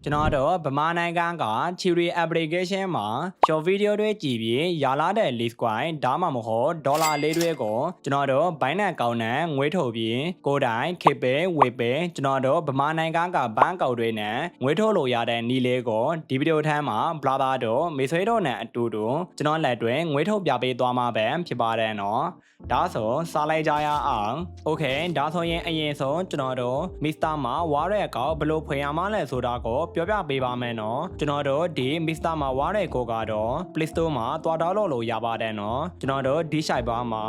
ကျွန်တော်တို့ဗမာနိုင်ငံက Chewy application မှာ short video တွေကြည့်ပြီးရလာတဲ့ list coin ဒါမှမဟုတ်ဒေါ်လာလေးတွေကိုကျွန်တော်တို့ Binance ကောင်းနဲ့ငွေထုတ်ပြီးကိုယ်တိုင် Kpay Waypay ကျွန်တော်တို့ဗမာနိုင်ငံကဘဏ်ကောက်တွေနဲ့ငွေထုတ်လို့ရတဲ့နည်းလေးကိုဒီဗီဒီယိုထဲမှာ Blabber တို့မေဆွေးတို့နဲ့အတူတူကျွန်တော်လက်တွဲငွေထုတ်ပြပေးသွားမှာပဲဖြစ်ပါတယ်နော်ဒါဆိုစားလိုက်ကြရအောင် Okay ဒါဆိုရင်အရင်ဆုံးကျွန်တော်တို့ Mr. မှာဝါရဲကောက်ဘယ်လိုဖွင့်ရမှာလဲဆိုတာကိုပြောပြပေးပါမယ်နော်ကျွန်တော်တို့ဒီ Mr. မှာဝါရဲကိုကတော့ Play Store မှာတွားတောက်လို့ရပါတယ်နော်ကျွန်တော်တို့ဒီဆိုင်ပါမှာ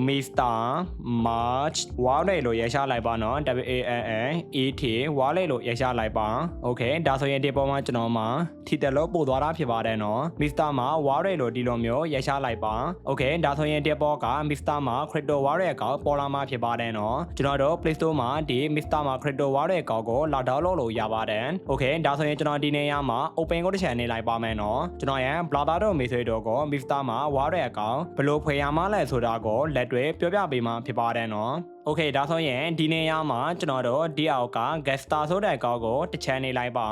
Mr. March ဝါရဲလို့ရရှာလိုက်ပါနော် WANNET ဝါရဲလို့ရရှာလိုက်ပါ Okay ဒါဆိုရင်ဒီပေါ်မှာကျွန်တော်မှာထီတယ်လို့ပို့သွားတာဖြစ်ပါတယ်နော် Mr. မှာဝါရဲလို့ဒီလိုမျိုးရရှာလိုက်ပါ Okay ဒါဆိုရင်ဒီပေါ်က Mr.မှာ crypto wallet ကောက်ပေါ်လာမှာဖြစ်ပါတယ်နော်ကျွန်တော်တို့ Play Store မှာဒီ Mr. မှာ crypto wallet ကောက်ကိုလာဒေါက်လုပ်လို့ရပါတယ် Okay ဒါဆိုရင်ကျွန်တော်ဒီနေရာမှာ open ကိုတစ်ချက်နေလိုက်ပါမယ်နော်ကျွန်တော်ရဲ့ Blabber တို့မေဆွေတို့ကို Mr. မှာ wallet ကောက်ဘယ်လိုဖွင့်ရမှာလဲဆိုတာကိုလက်တွေ့ပြောပြပေးမှာဖြစ်ပါတယ်နော်Okay ဒါဆိုရင်ဒီနေရာမှာကျွန်တော်တို့ဒီအောက်က Gesta ဆိုတဲ့ကောက်ကိုတစ်ချက်နေလိုက်ပါ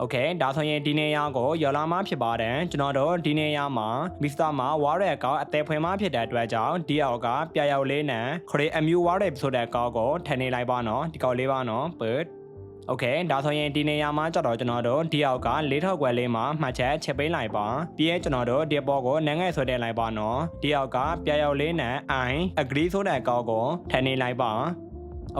Okay ဒါဆိုရင်ဒီနေရာကိုရော်လာမှာဖြစ်ပါတယ်ကျွန်တော်တို့ဒီနေရာမှာ Mr. မှာ wallet ကောက်အသေးဖွင့်မှာဖြစ်တဲ့အတွက်ကြောင့်ဒီအောက်ကပြရောက်လေးနဲ့ Create a new wallet ဆိုတဲ့ကောက်ကိုထည့်နေလိုက်ပါနော်ဒီကောက်လေးပါနော် Put Okay ဒါဆိုရင်ဒီနေရာမှာကျတော့ကျွန်တော်တို့ဒီအောက်က၄ထောက်ကွယ်လေးမှာမှတ်ချက်ချက်ပေးလိုက်ပါပြီးရင်ကျွန်တော်တို့ဒီပေါ်ကိုနန်းငယ်ဆွဲတင်လိုက်ပါနော်ဒီအောက်ကပြရောက်လေးနဲ့ I agree ဆိုတဲ့ကောက်ကိုထည့်နေလိုက်ပါ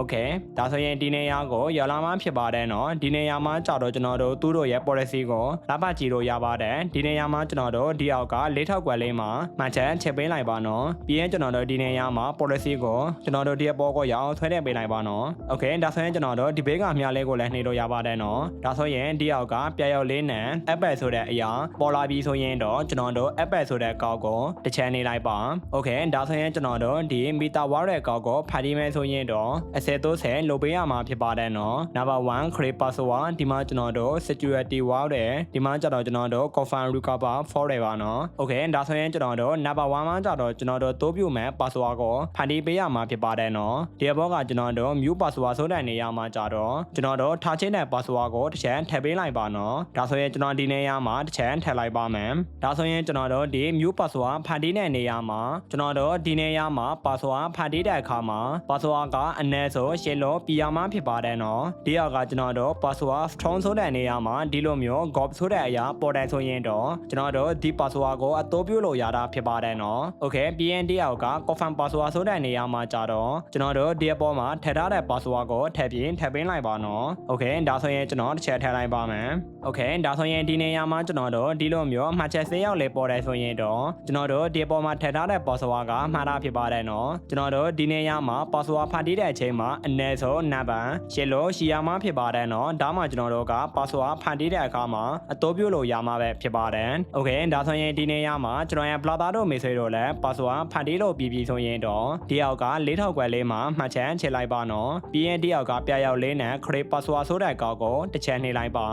Okay ဒါဆိုရင်ဒီနေရာကိုရလာမှဖြစ်ပါတယ်နော်ဒီနေရာမှာကြတော့ကျွန်တော်တို့သူတို့ရဲ့ policy ကိုလာပကြည့်လို့ရပါတယ်ဒီနေရာမှာကျွန်တော်တို့ဒီအောက်က၄ထောက်ကွယ်လေးမှာမှတ်ချက်ချက်ပေးလိုက်ပါနော်ပြီးရင်ကျွန်တော်တို့ဒီနေရာမှာ policy ကိုကျွန်တော်တို့ဒီအပေါ်ကိုရအောင်ဆွဲထည့်ပေးလိုက်ပါနော် Okay ဒါဆိုရင်ကျွန်တော်တို့ဒီဘေးကမြလေးကိုလည်းနှိပ်လို့ရပါတယ်နော်ဒါဆိုရင်ဒီအောက်ကပြရောက်လေးနဲ့ Apple ဆိုတဲ့အရာပေါ်လာပြီးဆိုရင်တော့ကျွန်တော်တို့ Apple ဆိုတဲ့ကောက်ကိုတစ်ချမ်းနေလိုက်ပါ Okay ဒါဆိုရင်ကျွန်တော်တို့ဒီ Meta Wallet ကောက်ကိုဖတ်ပြီးမယ်ဆိုရင်တော့30လုပ်ပေးရမှာဖြစ်ပါတယ်နော် Number 1 create password ဒီမှာကျွန်တော်တို့ security wallet ဒီမှာကျတော့ကျွန်တော်တို့ confirm recover for တွေပါနော် Okay ဒါဆိုရင်ကျွန်တော်တို့ Number 1မှာကျတော့ကျွန်တော်တို့တိုးပြမယ် password ကိုဖန်တီးပေးရမှာဖြစ်ပါတယ်နော်ဒီဘောကကျွန်တော်တို့ new password ဆိုတဲ့နေရာမှာကျတော့ကျွန်တော်တို့ထားချင်းတဲ့ password ကိုတစ်ချက်ထည့်ပေးလိုက်ပါနော်ဒါဆိုရင်ကျွန်တော်ဒီနေရာမှာတစ်ချက်ထည့်လိုက်ပါမယ်ဒါဆိုရင်ကျွန်တော်တို့ဒီ new password ဖန်တီးတဲ့နေရာမှာကျွန်တော်တို့ဒီနေရာမှာ password ဖန်တီးတဲ့အခါမှာ password ကအနည်းဆုံးရှင်းလို့ပြရမှာဖြစ်ပါတယ်နော်ဒီအောက်ကကျွန်တော်တို့ password strong ဆိုတဲ့နေရာမှာဒီလိုမျိုး gop ဆိုတဲ့အရာပေါ်တယ်ဆိုရင်တော့ကျွန်တော်တို့ဒီ password ကိုအသုံးပြုလို့ရတာဖြစ်ပါတယ်နော် Okay ပြီးရင်ဒီအောက်က confirm password ဆိုတဲ့နေရာမှာကြတော့ကျွန်တော်တို့ဒီအပေါ်မှာထည့်ထားတဲ့ password ကိုထည့်ပေးလိုက်ပါနော် Okay ဒါဆိုရင်ကျွန်တော်တစ်ချက်ထည့်လိုက်ပါမယ် Okay ဒါဆိုရင်ဒီနေရာမှာကျွန်တော်တို့ဒီလိုမျိုးမှတ်ချက်စေးရောက်လေပေါ်တယ်ဆိုရင်တော့ကျွန်တော်တို့ဒီအပေါ်မှာထည့်ထားတဲ့ password ကမှားတာဖြစ်ပါတယ်နော်ကျွန်တော်တို့ဒီနေရာမှာ password ဖတ်တည်တဲ့အချိန်မှာအနည်းဆုံးနံပါတ်ရှင်းလို့ရှိရမှာဖြစ်ပါတယ်နော်ဒါမှကျွန်တော်တို့က password ဖန်တီးတဲ့အခါမှာအသုံးပြုလို့ရမှာပဲဖြစ်ပါတယ် Okay ဒါဆိုရင်ဒီနေရာမှာကျွန်တော်ရဲ့ Blabber တို့မေဆွေတို့လည်း password ဖန်တီးလို့ပြီးဆိုရင်တော့ဒီအောက်က၄ထောက်ကွယ်လေးမှာမှတ်ချက်ချလိုက်ပါနော်ပြီးရင်ဒီအောက်ကပြရောက်လေးနဲ့ create password ဆိုတဲ့ကောက်ကိုတစ်ချက်နှိပ်လိုက်ပါ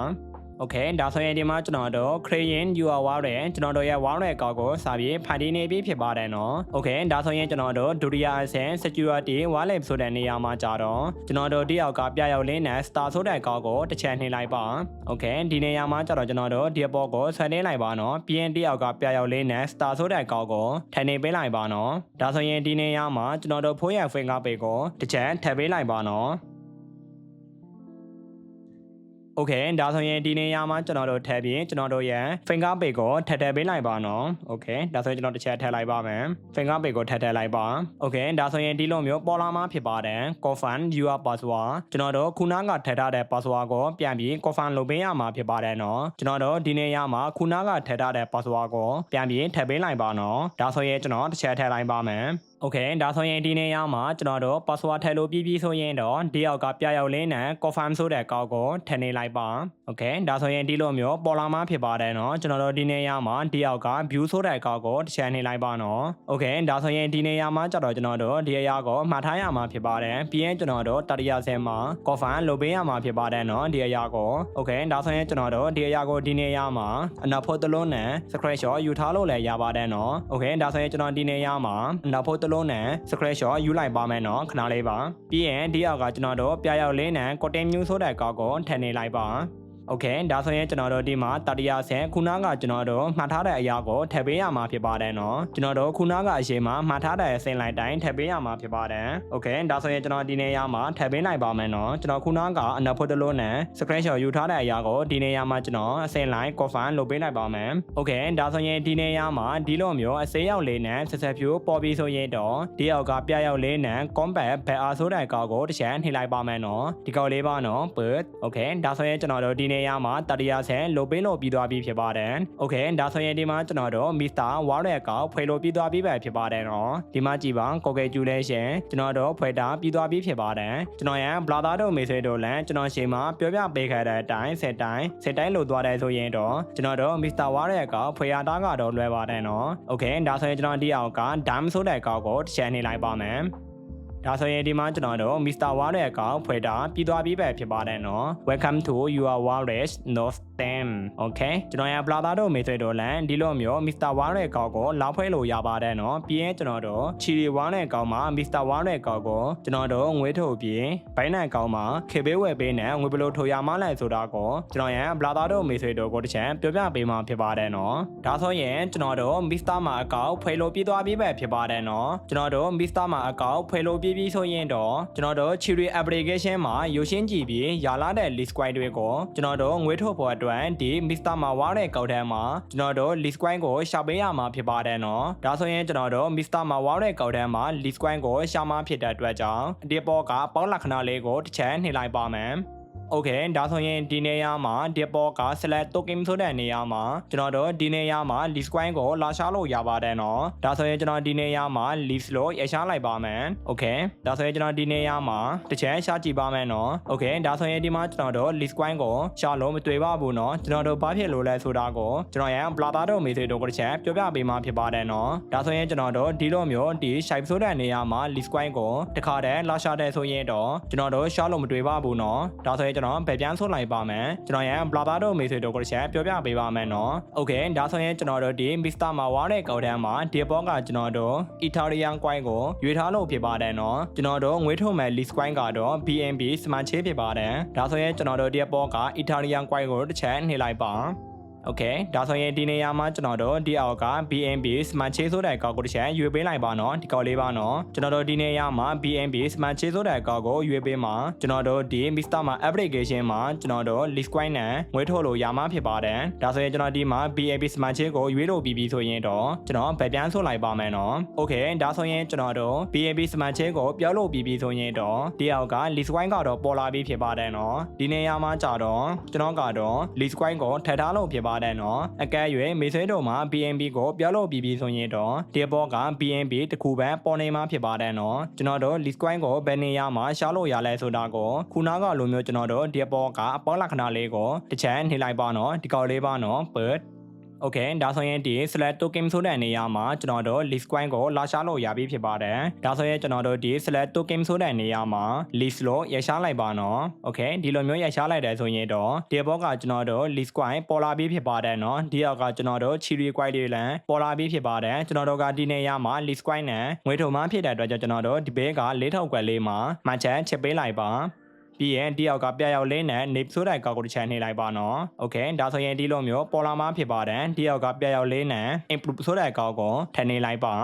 Okay ဒါဆိုရင်ဒီမှာကျွန်တော်တို့ create your wallet ကျွန်တော်တို့ရဲ့ wallet ကောက်ကိုစာပြေဖန်တီးနေပြီဖြစ်ပါတယ်နော် Okay ဒါဆိုရင်ကျွန်တော်တို့ဒုတိယအဆင့် security wallet ဆိုတဲ့နေရာမှာကြာတော့ကျွန်တော်တို့ဒီအောက်ကပြရောက်လေးနဲ့ star ဆိုတဲ့ကောက်ကိုတစ်ချက်နှိပ်လိုက်ပါ Okay ဒီနေရာမှာကြာတော့ကျွန်တော်တို့ဒီအပေါ်ကိုဆွဲနေလိုက်ပါနော်ပြီးရင်ဒီအောက်ကပြရောက်လေးနဲ့ star ဆိုတဲ့ကောက်ကိုထည့်နေပေးလိုက်ပါနော်ဒါဆိုရင်ဒီနေရာမှာကျွန်တော်တို့ဖိုးရ fingerprint ကိုတစ်ချက်ထည့်ပေးလိုက်ပါနော်Okay ဒါဆိုရင်ဒီနေရာမှာကျွန်တော်တို့ထည့်ပြီးကျွန်တော်တို့ရဲ့ fingerprint ကိုထည့်ပေးလိုက်ပါနော် Okay ဒါဆိုရင်ကျွန်တော်တစ်ချက်ထည့်လိုက်ပါမယ် fingerprint ကိုထည့်လိုက်ပါ Okay ဒါဆိုရင်ဒီလိုမျိုးပေါ်လာမှာဖြစ်ပါတယ် confirm your password ကျွန်တော်တို့ခုနကထည့်ထားတဲ့ password ကိုပြန်ပြီး confirm လုပ်ပေးရမှာဖြစ်ပါတယ်နော်ကျွန်တော်တို့ဒီနေရာမှာခုနကထည့်ထားတဲ့ password ကိုပြန်ပြီးထည့်ပေးလိုက်ပါနော်ဒါဆိုရင်ကျွန်တော်တစ်ချက်ထည့်လိုက်ပါမယ်Okay ဒါဆိုရင်ဒီနေရာမှာကျွန်တော်တို့ password ထည့်လို့ပြီးဆိုရင်တော့ဒီအောက်ကပြရောက်လေးနဲ့ confirm ဆိုတဲ့ကောက်ကိုထည့်နေလိုက်ပါ Okay ဒါဆိုရင်ဒီလိုမျိုးပေါ်လာမှာဖြစ်ပါတယ်နော်ကျွန်တော်တို့ဒီနေရာမှာဒီအောက်က view ဆိုတဲ့ကောက်ကိုတစ်ချက်နှိပ်လိုက်ပါနော် Okay ဒါဆိုရင်ဒီနေရာမှာကျတော့ကျွန်တော်တို့ဒီအရာကိုမှားထားရမှာဖြစ်ပါတယ်ပြီးရင်ကျွန်တော်တို့တတိယဆင့်မှာ confirm လုပ်ပေးရမှာဖြစ်ပါတယ်နော်ဒီအရာကို Okay ဒါဆိုရင်ကျွန်တော်တို့ဒီအရာကိုဒီနေရာမှာအနောက်ဖို့တလုံးနဲ့ screenshot ယူထားလို့လည်းရပါတယ်နော် Okay ဒါဆိုရင်ကျွန်တော်ဒီနေရာမှာအနောက်ဖို့တလုံးနဲ့ screenshot ယူလိုက်ပါမယ်နော်ခဏလေးပါပြီးရင်ဒီအောက်ကကျွန်တော်တို့ပြရောက်လေးနဲ့ content new ဆိုတဲ့ကောက်ကိုထည့်နေလိုက်ပါ Okay ဒါဆိုရင်ကျွန်တော်တို့ဒီမှာတတိယဆင့်ခုနကကျွန်တော်တို့မှတ်ထားတဲ့အရာကိုထည့်ပေးရမှာဖြစ်ပါတယ်နော်ကျွန်တော်တို့ခုနကအချိန်မှာမှတ်ထားတဲ့အဆင့်လိုက်တိုင်းထည့်ပေးရမှာဖြစ်ပါတယ် Okay ဒါဆိုရင်ကျွန်တော်ဒီနေရာမှာထည့်ပေးလိုက်ပါမယ်နော်ကျွန်တော်ခုနကအနာဖို့တလို့နဲ့ screenshot ယူထားတဲ့အရာကိုဒီနေရာမှာကျွန်တော်အဆင့်လိုက် confirm လုပ်ပေးလိုက်ပါမယ် Okay ဒါဆိုရင်ဒီနေရာမှာဒီလိုမျိုးအစေးရောက်လေးနဲ့ဆက်ဆက်ဖြူပေါ်ပြီးဆိုရင်တော့ဒီအောက်ကပြရောက်လေးနဲ့ combat ဘယ်အားဆိုတဲ့ကောက်ကိုတစ်ချက်နှိလိုက်ပါမယ်နော်ဒီကောက်လေးပါနော် but Okay ဒါဆိုရင်ကျွန်တော်တို့ဒီနေရာမှာတတိယဆင့်လုပ်ပေးလို့ပြီးသွားပြီဖြစ်ပါတယ် Okay ဒါဆိုရင်ဒီမှာကျွန်တော်တို့ Mr. Warrior ကောက်ဖွေလို့ပြီးသွားပြီပဲဖြစ်ပါတယ်နော်ဒီမှာကြည့်ပါကိုကဲကျူလဲရှင်ကျွန်တော်တို့ဖွေတာပြီးသွားပြီဖြစ်ပါတယ်ကျွန်တော်ရန် Brother တို့ message တို့လည်းကျွန်တော်ရှေ့မှာပြောပြပေးခဲ့တဲ့အတိုင်းစက်တိုင်းလို့သွားတယ်ဆိုရင်တော့ကျွန်တော်တို့ Mr. Warrior ကောက်ဖွေရတာကတော့လွယ်ပါတယ်နော် Okay ဒါဆိုရင်ကျွန်တော်ဒီအောက်က Dam ဆိုတဲ့ကောက်ကိုတစ်ချက်နှိလိုက်ပါမယ်ဒါဆိုရင်ဒီမှာကျွန်တော်တို့ Mr. Warrior ကောက်ဖွေတာပြီးသွားပြီပဲဖြစ်ပါတယ်နော် Welcome to your Warrior North Stem Okay ကျွန်တော်ရ Brother တို့ message တို့လည်းဒီလိုမျိုး Mr. Warrior ကောက်ကိုလောက်ဖွဲ့လို့ရပါတယ်နော်ပြီးရင်ကျွန်တော်တို့ Chiri Warrior ကောက်မှာ Mr. Warrior ကောက်ကိုကျွန်တော်တို့ငွေထုတ်ပြီးဘိုင်းနိုင်ကောက်မှာခေပေးဝယ်ပေးနဲ့ငွေဘလို့ထိုရမလဲဆိုတာကိုကျွန်တော်ရ Brother တို့ message တို့ကိုတစ်ချက်ပြောပြပေးမှာဖြစ်ပါတယ်နော်ဒါဆိုရင်ကျွန်တော်တို့ Mr. မှာအကောက်ဖွေလို့ပြီးသွားပြီပဲဖြစ်ပါတယ်နော်ကျွန်တော်တို့ Mr. မှာအကောက်ဖွေလို့ပြီးဆိုရင်တော့ကျွန်တော်တို့ Chiri application မှာရုပ်ရှင်းကြည့်ပြီးရလာတဲ့ list coin တွေကိုကျွန်တော်တို့ငွေထုတ်ဖို့အတွက်ဒီ Mr. မှာဝါတဲ့ကောက်ထဲမှာကျွန်တော်တို့ list coin ကိုရှာပေးရမှာဖြစ်ပါတယ်နော်ဒါဆိုရင်ကျွန်တော်တို့ Mr. မှာဝါတဲ့ကောက်ထဲမှာ list coin ကိုရှာမှာဖြစ်တဲ့အတွက်ကြောင့်ဒီပေါ်ကပေါင်းလက္ခဏာလေးကိုတစ်ချက်နှိလိုက်ပါမယ်Okay ဒါဆိုရင်ဒီနေရာမှာဒီပေါ်က select token ဆိုတဲ့နေရာမှာကျွန်တော်တို့ဒီနေရာမှာ list coin ကိုလာရှာလို့ရပါတယ်နော်ဒါဆိုရင်ကျွန်တော်ဒီနေရာမှာ list လို့ရရှာလိုက်ပါမယ် Okay ဒါဆိုရင်ကျွန်တော်ဒီနေရာမှာတစ်ချက်ရှာကြည့်ပါမယ်နော် Okay ဒါဆိုရင်ဒီမှာကျွန်တော်တို့ list coin ကိုရှာလို့မတွေ့ပါဘူးနော်ကျွန်တော်တို့ဘာဖြစ်လို့လဲဆိုတာကိုကျွန်တော်ရန် Brother တို့ message တို့ကိုတစ်ချက်ပြောပြပေးမှာဖြစ်ပါတယ်နော်ဒါဆိုရင်ကျွန်တော်တို့ဒီလိုမျိုးဒီ shape ဆိုတဲ့နေရာမှာ list coin ကိုတခါတည်းလာရှာတဲ့ဆိုရင်တော့ကျွန်တော်တို့ရှာလို့မတွေ့ပါဘူးနော်ဒါဆိုရင်ကျွန်တော်ဗပြန်ဆုတ်လိုက်ပါမယ်ကျွန်တော်ရန် Brother တို့ message တို့ကိုတစ်ချက်ပြောပြပေးပါမယ်နော် Okay ဒါဆိုရင်ကျွန်တော်တို့ဒီ Mr. မှာဝါတဲ့ကောက်တန်းမှာဒီဘောကကျွန်တော်တို့ Ethereum coin ကိုရွေးထားလို့ဖြစ်ပါတယ်နော်ကျွန်တော်တို့ငွေထုတ်မဲ့ list coin ကတော့ BNB Smart Chain ဖြစ်ပါတယ်ဒါဆိုရင်ကျွန်တော်တို့ဒီဘောက Ethereum coin ကိုတစ်ချက်နှိလိုက်ပါOkay ဒါဆိုရင်ဒီနေရာမှာကျွန်တော်တို့ဒီအောက်က BNB Smart Chain ဆိုတဲ့ကောက်ကိုတစ်ချက်ရွေးပေးလိုက်ပါနော်ဒီကောက်လေးပါနော်ကျွန်တော်တို့ဒီနေရာမှာ BNB Smart Chain ဆိုတဲ့ကောက်ကိုရွေးပေးမှာကျွန်တော်တို့ဒီ Mr. မှာ application မှာကျွန်တော်တို့ list coin နဲ့ငွေထုတ်လို့ရမှာဖြစ်ပါတယ်ဒါဆိုရင်ကျွန်တော်ဒီမှာ BNB Smart Chain ကိုရွေးလို့ပြီးပြီဆိုရင်တော့ကျွန်တော်ဗပြန်ဆုတ်လိုက်ပါမယ်နော် Okay ဒါဆိုရင်ကျွန်တော်တို့ BNB Smart Chain ကိုပြောလို့ပြီးပြီဆိုရင်တော့ဒီအောက်က list coin ကတော့ပေါ်လာပြီးဖြစ်ပါတယ်နော်ဒီနေရာမှာကြာတော့ကျွန်တော်ကတော့ list coin ကိုထည့်ထားလို့ဖြစ်ပါတယ်နော်အကဲ၍မေဆွဲတို့မှာ BNB ကိုပြောလို့ပြီးပြီဆိုရင်တော့ဒီဘောက BNB တခုပဲပေါ်နေမှာဖြစ်ပါတယ်နော်ကျွန်တော်တို့ list coin ကိုဘယ်နေရာမှာရှာလို့ရလဲဆိုတာကိုခုနကလိုမျိုးကျွန်တော်တို့ဒီဘောကအပေါင်းလက္ခဏာလေးကိုတစ်ချက်နှိလိုက်ပါနော်ဒီကောက်လေးပါနော် but Okay ဒါဆိုရင်ဒီ select token ဆိုတဲ့နေရာမှာကျွန်တော်တို့ list coin ကိုလာရှာလို့ရပြီဖြစ်ပါတယ်ဒါဆိုရင်ကျွန်တော်တို့ဒီ select token ဆိုတဲ့နေရာမှာ list လို့ရရှာလိုက်ပါနော် Okay ဒီလိုမျိုးရရှာလိုက်တယ်ဆိုရင်တော့ဒီဘောကကျွန်တော်တို့ list coin ပေါ်လာပြီးဖြစ်ပါတယ်နော်ဒီအောက်ကကျွန်တော်တို့ Chiri coin တွေလည်းပေါ်လာပြီးဖြစ်ပါတယ်ကျွန်တော်တို့ကဒီနေရာမှာ list coin နဲ့ငွေထုံမှဖြစ်တဲ့အတွက်ကြောင့်ကျွန်တော်တို့ဒီဘေးက4000ကွက်လေးမှာမှန်ချက်ချစ်ပေးလိုက်ပါပြီးရင်ဒီအောက်ကပြရောက်လေးနဲ့နေဆိုတဲ့ကောက်ကိုတစ်ချက်နှိလိုက်ပါနော်။ Okay ဒါဆိုရင်ဒီလိုမျိုးပေါ်လာမှဖြစ်ပါတယ်ဒီအောက်ကပြရောက်လေးနဲ့ improve ဆိုတဲ့ကောက်ကိုထည့်နှိလိုက်ပါ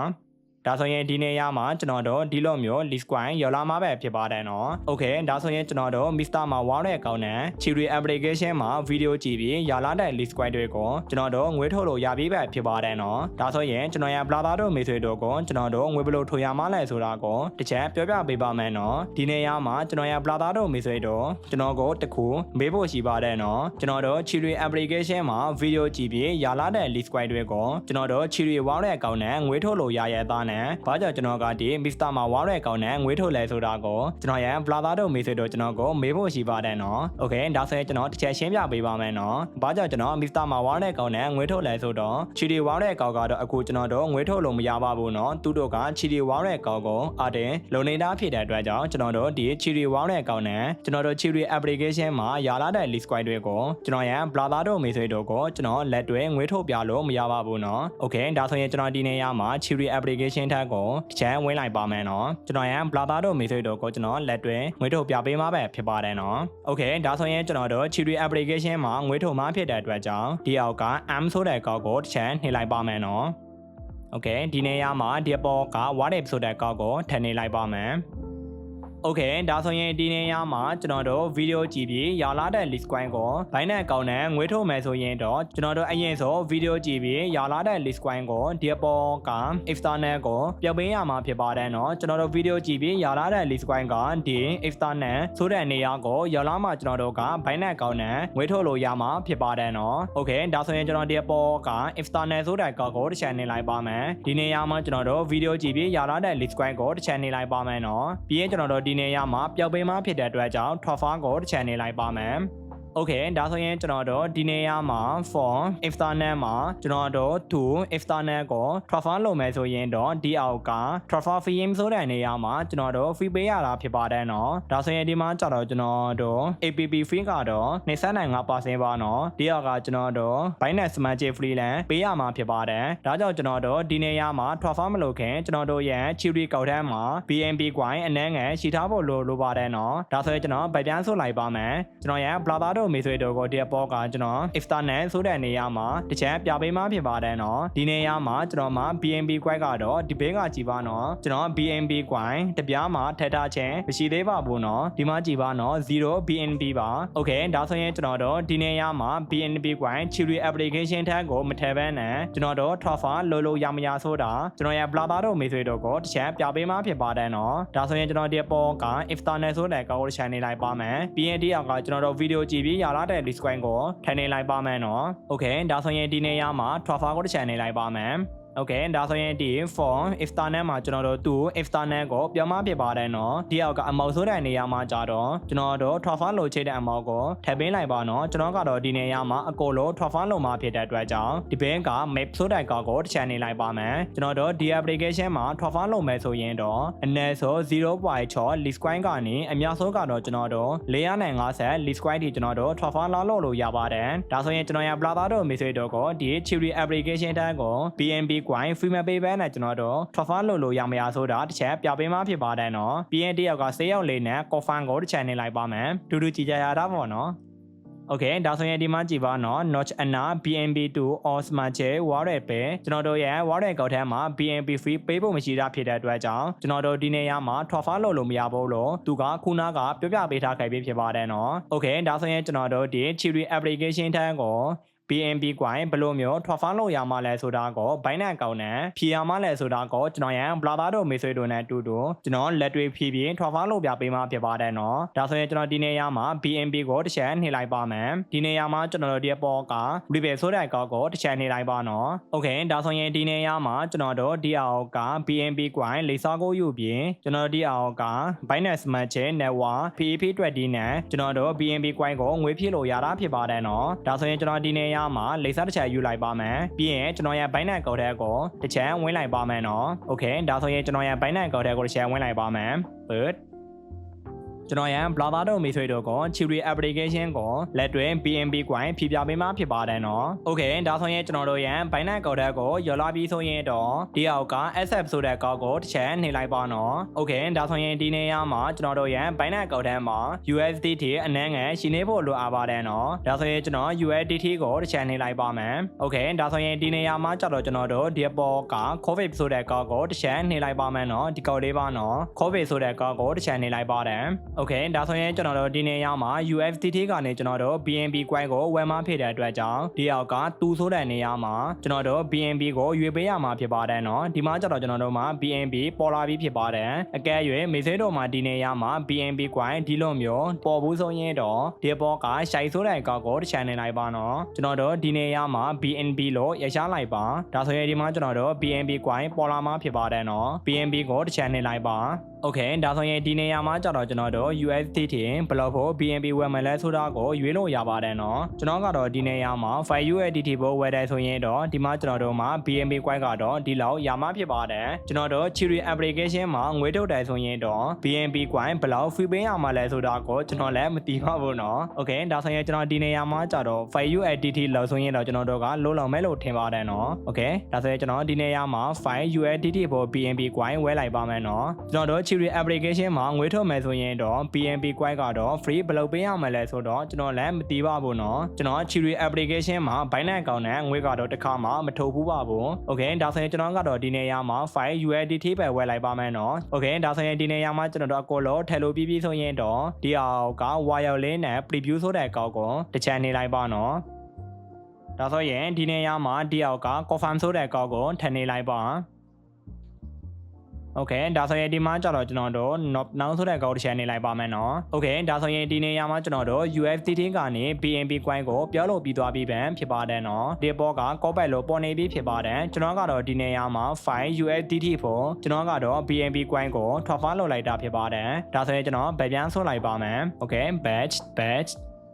ဒါဆိုရင်ဒီနေရာမှာကျွန်တော်တို့ဒီလိုမျိုး list coin ရောက်လာမှာပဲဖြစ်ပါတယ်နော် Okay ဒါဆိုရင်ကျွန်တော်တို့ Mr. မှာဝါတဲ့အကောင့်နဲ့ Chiri application မှာ video ကြည့်ပြီးရလာတဲ့ list coin တွေကိုကျွန်တော်တို့ငွေထုတ်လို့ရပြီးပဲဖြစ်ပါတယ်နော်ဒါဆိုရင်ကျွန်တော်ရ Brother တို့ message တို့ကိုကျွန်တော်တို့ငွေဘယ်လိုထုတ်ရမှာလဲဆိုတာကိုတစ်ချက်ပြောပြပေးပါမယ်နော်ဒီနေရာမှာကျွန်တော်ရ Brother တို့ message တို့ကျွန်တော်ကိုတခုမေးဖို့ရှိပါတယ်နော်ကျွန်တော်တို့ Chiri application မှာ video ကြည့်ပြီးရလာတဲ့ list coin တွေကိုကျွန်တော်တို့ Chiri ဝါတဲ့အကောင့်နဲ့ငွေထုတ်လို့ရရဲ့သားဘာကြောင့်ကျွန်တော်ကဒီ Mr. မှာဝါတဲ့အကောင့်နဲ့ငွေထုတ်လဲဆိုတာကိုကျွန်တော်ရန် Brother တို့ message တို့ကျွန်တော်ကိုမေးဖို့ရှိပါတယ်နော် Okay ဒါဆိုရင်ကျွန်တော်တစ်ချက်ရှင်းပြပေးပါမယ်နော်ဘာကြောင့်ကျွန်တော် Mr. မှာဝါတဲ့အကောင့်နဲ့ငွေထုတ်လဲဆိုတော့ Chiri ဝါတဲ့အကောင့်ကတော့အခုကျွန်တော်တို့ငွေထုတ်လို့မရပါဘူးနော်သူတို့က Chiri ဝါတဲ့အကောင့်ကိုအတင်လုံနေတာဖြစ်တဲ့အတွက်ကြောင့်ကျွန်တော်တို့ဒီ Chiri ဝါတဲ့အကောင့်နဲ့ကျွန်တော်တို့ Chiri application မှာရလာတဲ့ list coin တွေကိုကျွန်တော်ရန် Brother တို့ message တို့ကိုကျွန်တော်လက်တွဲငွေထုတ်ပြလို့မရပါဘူးနော် Okay ဒါဆိုရင်ကျွန်တော်ဒီနေရာမှာ Chiri application application ထက်ကိုတစ်ချက်ဝင်လိုက်ပါမယ်နော်ကျွန်တော်ရဲ့ blabber တို့မိတ်ဆွေတို့ကိုကျွန်တော်လက်တွဲငွေထုတ်ပြပေးမှာပဲဖြစ်ပါတယ်နော် Okay ဒါဆိုရင်ကျွန်တော်တို့ Chewy application မှာငွေထုတ်မှာဖြစ်တဲ့အတွက်ကြောင့်ဒီအောက်က M ဆိုတဲ့ကောက်ကိုတစ်ချက်နှိပ်လိုက်ပါမယ်နော် Okay ဒီနေရာမှာဒီပေါ်က wallet ဆိုတဲ့ကောက်ကိုထည့်နေလိုက်ပါမယ် Okay ဒါဆိုရင်ဒီနေရာမှာကျွန်တော်တို့ဗီဒီယိုကြည့်ပြီးရလာတဲ့ list coin ကိုဘိုင်းနဲ့အကောင့်နဲ့ငွေထုတ်မယ်ဆိုရင်တော့ကျွန်တော်တို့အရင်ဆုံးဗီဒီယိုကြည့်ပြီးရလာတဲ့ list coin ကိုဒီပေါ်က external ကိုပြောင်းပေးရမှာဖြစ်ပါတယ်เนาะကျွန်တော်တို့ဗီဒီယိုကြည့်ပြီးရလာတဲ့ list coin ကဒီ external ဆိုတဲ့နေရာကိုရလာမှကျွန်တော်တို့ကဘိုင်းနဲ့အကောင့်နဲ့ငွေထုတ်လို့ရမှာဖြစ်ပါတယ်เนาะ Okay ဒါဆိုရင်ကျွန်တော်ဒီပေါ်က external ဆိုတဲ့ကောက်ကိုတစ်ချက်နေလိုက်ပါမယ်ဒီနေရာမှာကျွန်တော်တို့ဗီဒီယိုကြည့်ပြီးရလာတဲ့ list coin ကိုတစ်ချက်နေလိုက်ပါမယ်เนาะပြီးရင်ကျွန်တော်တို့ဒီနေရာမှာပျောက်ပေးမှဖြစ်တဲ့အတွက်ကြောင့် Trophy ကိုတစ်ချက်နေလိုက်ပါမယ် Okay ဒါဆိုရင်ကျွန်တော်တို့ဒီနေရာမှာ for external မှာကျွန်တော်တို့ to external ကို Trophy လုပ်မယ်ဆိုရင်တော့ဒီအောက်က Trophy fee ဆိုတဲ့နေရာမှာကျွန်တော်တို့ fee ပေးရတာဖြစ်ပါတယ်เนาะဒါဆိုရင်ဒီမှာကျတော့ကျွန်တော်တို့ APP fee ကတော့ 25% ပါเนาะဒီအောက်ကကျွန်တော်တို့ Binance Smart Chain Free လန်ပေးရမှာဖြစ်ပါတယ်ဒါကြောင့်ကျွန်တော်တို့ဒီနေရာမှာ Trophy မလုပ်ခင်ကျွန်တော်တို့ရဲ့ Chewy ကောက်ထဲမှာ BNB coin အနည်းငယ်ရှိထားဖို့လိုပါတယ်เนาะဒါဆိုရင်ကျွန်တော်ဗိုက်ပြန်ဆုတ်လိုက်ပါမယ်ကျွန်တော်ရဲ့ Blabber တို့မိတ်ဆွေတို့ကိုဒီအပေါ်ကကျွန်တော် external ဆိုတဲ့နေရာမှာတစ်ချက်ပြပေးမှဖြစ်ပါတယ်เนาะဒီနေရာမှာကျွန်တော်မှာ BNB coin ကတော့ဒီဘေးကကြည်ပါเนาะကျွန်တော် BNB coin တပြားမှာထည့်ထားခြင်းမရှိသေးပါဘူးเนาะဒီမှာကြည်ပါเนาะ0 BNB ပါ Okay ဒါဆိုရင်ကျွန်တော်တို့ဒီနေရာမှာ BNB coin Chewy application ထက်ကိုမထည့်ဘဲနဲ့ကျွန်တော်တို့ Trophy လိုရမရဆိုတာကျွန်တော်ရဲ့ Blabber တို့မိတ်ဆွေတို့ကိုတစ်ချက်ပြပေးမှဖြစ်ပါတယ်เนาะဒါဆိုရင်ကျွန်တော်ဒီအပေါ်က external ဆိုတဲ့ကောက်ကိုတစ်ချက်နေလိုက်ပါမယ်ပြီးရင်ဒီအောက်ကကျွန်တော်တို့ဗီဒီယိုကြည့်ပြီးရလာတဲ့ list coin ကိုထည့်နေလိုက်ပါမယ်เนาะ Okay ဒါဆိုရင်ဒီနေရာမှာ Trophy ကိုတစ်ချက်နေလိုက်ပါမယ် Okay ဒါဆိုရင်ဒီ for external မှာကျွန်တော်တို့သူ external ကိုပြောင်းမဖြစ်ပါတယ်เนาะဒီအောက်ကအမောက်ဆိုတဲ့နေရာမှာကြတော့ကျွန်တော်တို့ Trophy လိုချိတ်တဲ့အမောက်ကိုထည့်ပေးလိုက်ပါเนาะကျွန်တော်ကတော့ဒီနေရာမှာအကိုလို Trophy လိုမှာဖြစ်တဲ့အတွက်ကြောင့်ဒီဘင်းက map ဆိုတဲ့ကောက်ကိုတစ်ချက်နေလိုက်ပါမယ်ကျွန်တော်တို့ဒီ application မှာ Trophy လိုမယ်ဆိုရင်တော့အနည်းဆုံး 0.6 list coin ကနေအများဆုံးကတော့ကျွန်တော်တို့450 list coin ထိကျွန်တော်တို့ Trophy လာလို့ရပါတယ်ဒါဆိုရင်ကျွန်တော်ရဲ့ Blabber တို့မိတ်ဆွေတို့ကိုဒီ Chewy application တန်းကို BNB coin free မပေးဘဲနဲ့ကျွန်တော်တို့ Trophy လို့ရမရဆိုတာတစ်ချက်ပြပေးမှဖြစ်ပါတယ်เนาะပြီးရင်တယောက်ကဆေးရောက်လေးနဲ့ confirm ကိုတစ်ချက်နေလိုက်ပါမယ်တူတူကြည်ကြရတာပေါ့เนาะ Okay ဒါဆိုရင်ဒီမှာကြည့်ပါเนาะ notch ana BNB2 or smart chain wallet ပဲကျွန်တော်တို့ရဲ့ wallet ကောက်ထဲမှာ BNB free ပေးဖို့မရှိတာဖြစ်တဲ့အတွက်ကြောင့်ကျွန်တော်တို့ဒီနေရာမှာ Trophy လို့မရဘူးလို့သူကခုနကပြောပြပေးထားခဲ့ပြီးဖြစ်ပါတယ်เนาะ Okay ဒါဆိုရင်ကျွန်တော်တို့ဒီ Chewy application ထန်းကိုBNB coin ဘယ်လိုမျိုး Trophy လို့ရမှာလဲဆိုတာကိုဘိုင်းနဲ့အကောင့်နဲ့ဖြေရမှာလဲဆိုတာကိုကျွန်တော်ရန် Blabber တို့မိတ်ဆွေတို့နဲ့တူတူကျွန်တော်လက်တွေ့ဖြည့်ပြီး Trophy လို့ပြပေးမှာဖြစ်ပါတယ်เนาะဒါဆိုရင်ကျွန်တော်ဒီနေရာမှာ BNB ကိုတစ်ချက်နှိပ်လိုက်ပါမယ်ဒီနေရာမှာကျွန်တော်တို့ဒီအပေါ်က rebel ဆိုတဲ့အကောင့်ကိုတစ်ချက်နှိပ်လိုက်ပါเนาะ Okay ဒါဆိုရင်ဒီနေရာမှာကျွန်တော်တို့ဒီအောက်က BNB coin လိပ်စာကိုယူပြီးကျွန်တော်ဒီအောက်က Binance Smart Chain Network PEP20 နဲ့ကျွန်တော်တို့ BNB coin ကိုငွေဖြည့်လို့ရတာဖြစ်ပါတယ်เนาะဒါဆိုရင်ကျွန်တော်ဒီနေရာမှာလိပ်စာတစ်ချက်ယူလိုက်ပါမယ်ပြီးရင်ကျွန်တော်ရဲ့ Binance ကောက်ထဲကိုတစ်ချက်ဝင်လိုက်ပါမယ်เนาะ Okay ဒါဆိုရင်ကျွန်တော်ရဲ့ Binance ကောက်ထဲကိုတစ်ချက်ဝင်လိုက်ပါမယ် But ကျွန်တော်ရန် Blabber တို့မိတ်ဆွေတို့ကို Chewy application ကိုလက်တွဲ BNB coin ဖြည့်ပြပေးမှဖြစ်ပါတယ်เนาะ Okay ဒါဆိုရင်ကျွန်တော်တို့ရန် Binance ကောက်ထဲကိုရောက်လာပြီးဆိုရင်တော့ဒီအောက်က SF ဆိုတဲ့ကောက်ကိုတစ်ချက်နှိပ်လိုက်ပါเนาะ Okay ဒါဆိုရင်ဒီနေရာမှာကျွန်တော်တို့ရန် Binance ကောက်ထဲမှာ USDT အနည်းငယ်ရှိနေဖို့လိုအပ်ပါတယ်เนาะဒါဆိုရင်ကျွန်တော် USDT ကိုတစ်ချက်နှိပ်လိုက်ပါမယ် Okay ဒါဆိုရင်ဒီနေရာမှာကျတော့ကျွန်တော်တို့ဒီပေါ်က COVID ဆိုတဲ့ကောက်ကိုတစ်ချက်နှိပ်လိုက်ပါမယ်เนาะဒီကောက်လေးပါเนาะ COVID ဆိုတဲ့ကောက်ကိုတစ်ချက်နှိပ်လိုက်ပါတယ် Okay ဒါဆိုရင်ကျွန်တော်တို့ဒီနေရာမှာ USDT ကနေကျွန်တော်တို့ BNB coin ကိုဝယ်မှဖြစ်တဲ့အတွက်ကြောင့်ဒီအောက်ကတူဆိုတဲ့နေရာမှာကျွန်တော်တို့ BNB ကိုရွေးပေးရမှာဖြစ်ပါတယ်เนาะဒီမှာကျတော့ကျွန်တော်တို့မှာ BNB ပေါ်လာပြီးဖြစ်ပါတယ်အကဲ၍မေဆေးတို့မှာဒီနေရာမှာ BNB coin ဒီလိုမျိုးပေါ်ဘူးဆိုရင်တော့ဒီပေါ်ကရှိုင်ဆိုတဲ့ကောက်ကိုတစ်ချန်နေလိုက်ပါเนาะကျွန်တော်တို့ဒီနေရာမှာ BNB လို့ရရှာလိုက်ပါဒါဆိုရင်ဒီမှာကျွန်တော်တို့ BNB coin ပေါ်လာမှဖြစ်ပါတယ်เนาะ BNB ကိုတစ်ချန်နေလိုက်ပါ โอเคဒါဆိုရင်ဒီနေရာမှာကြတော့ကျွန်တော်တို့ USDT တင်ဘယ်လောက်ဖို့ BNB ဝယ်မယ်လဲဆိုတာကိုရွေးလို့ရပါတယ်เนาะကျွန်တော်ကတော့ဒီနေရာမှာ 5USDT ဖို့ဝယ်တယ်ဆိုရင်တော့ဒီမှာကျွန်တော်တို့မှာ BNB coin ကတော့ဒီလောက်ရမှာဖြစ်ပါတယ်ကျွန်တော်တို့ Chiri application မှာငွေထုတ်တယ်ဆိုရင်တော့ BNB coin ဘယ်လောက် fee ပေးရမှာလဲဆိုတာကိုကျွန်တော်လည်းမသိပါဘူးเนาะโอเคဒါဆိုရင်ကျွန်တော်ဒီနေရာမှာကြတော့ 5USDT လောက်ဆိုရင်တော့ကျွန်တော်တို့ကလိုလောက်မဲ့လို့ထင်ပါတယ်เนาะโอเคဒါဆိုရင်ကျွန်တော်ဒီနေရာမှာ 5USDT ဖို့ BNB coin ဝယ်လိုက်ပါမယ်เนาะကျွန်တော်တို့ Chiri application မှာငွေထုတ်မယ်ဆိုရင်တော့ BNB coin ကတော့ free ဘယ်လောက်ပေးရမှာလဲဆိုတော့ကျွန်တော်လည်းမသိပါဘူးเนาะကျွန်တော် Chiri application မှာ Binance account နဲ့ငွေကတော့တစ်ခါမှမထုတ်ဘူးပါဘူးโอเคဒါဆိုရင်ကျွန်တော်ကတော့ဒီနေရာမှာ 5USDT ပဲဝယ်လိုက်ပါမယ်เนาะโอเคဒါဆိုရင်ဒီနေရာမှာကျွန်တော်တို့အကောလို့ထည့်လို့ပြီးဆိုရင်တော့ဒီအောက်က wire link နဲ့ preview ဆိုတဲ့အကောက်ကိုတစ်ချမ်းနေလိုက်ပါเนาะဒါဆိုရင်ဒီနေရာမှာဒီအောက်က confirm ဆိုတဲ့အကောက်ကိုထည့်နေလိုက်ပါโอเคဒါဆိုရင်ဒီမှာကျတော့ကျွန်တော်တို့ now ဆိုတဲ့ကောက်တစ်ချက်နေလိုက်ပါမယ်เนาะโอเคဒါဆိုရင်ဒီနေရာမှာကျွန်တော်တို့ USDT ကနေ BNB coin ကိုပြောလို့ပြီးသွားပြီးပဲဖြစ်ပါတယ်เนาะဒီဘောက copy လို့ပေါ်နေပြီးဖြစ်ပါတယ်ကျွန်တော်ကတော့ဒီနေရာမှာ 5USDT ဖို့ကျွန်တော်ကတော့ BNB coin ကို transfer လုပ်လိုက်တာဖြစ်ပါတယ်ဒါဆိုရင်ကျွန်တော်ဗပြန်ဆွလိုက်ပါမယ်โอเค batch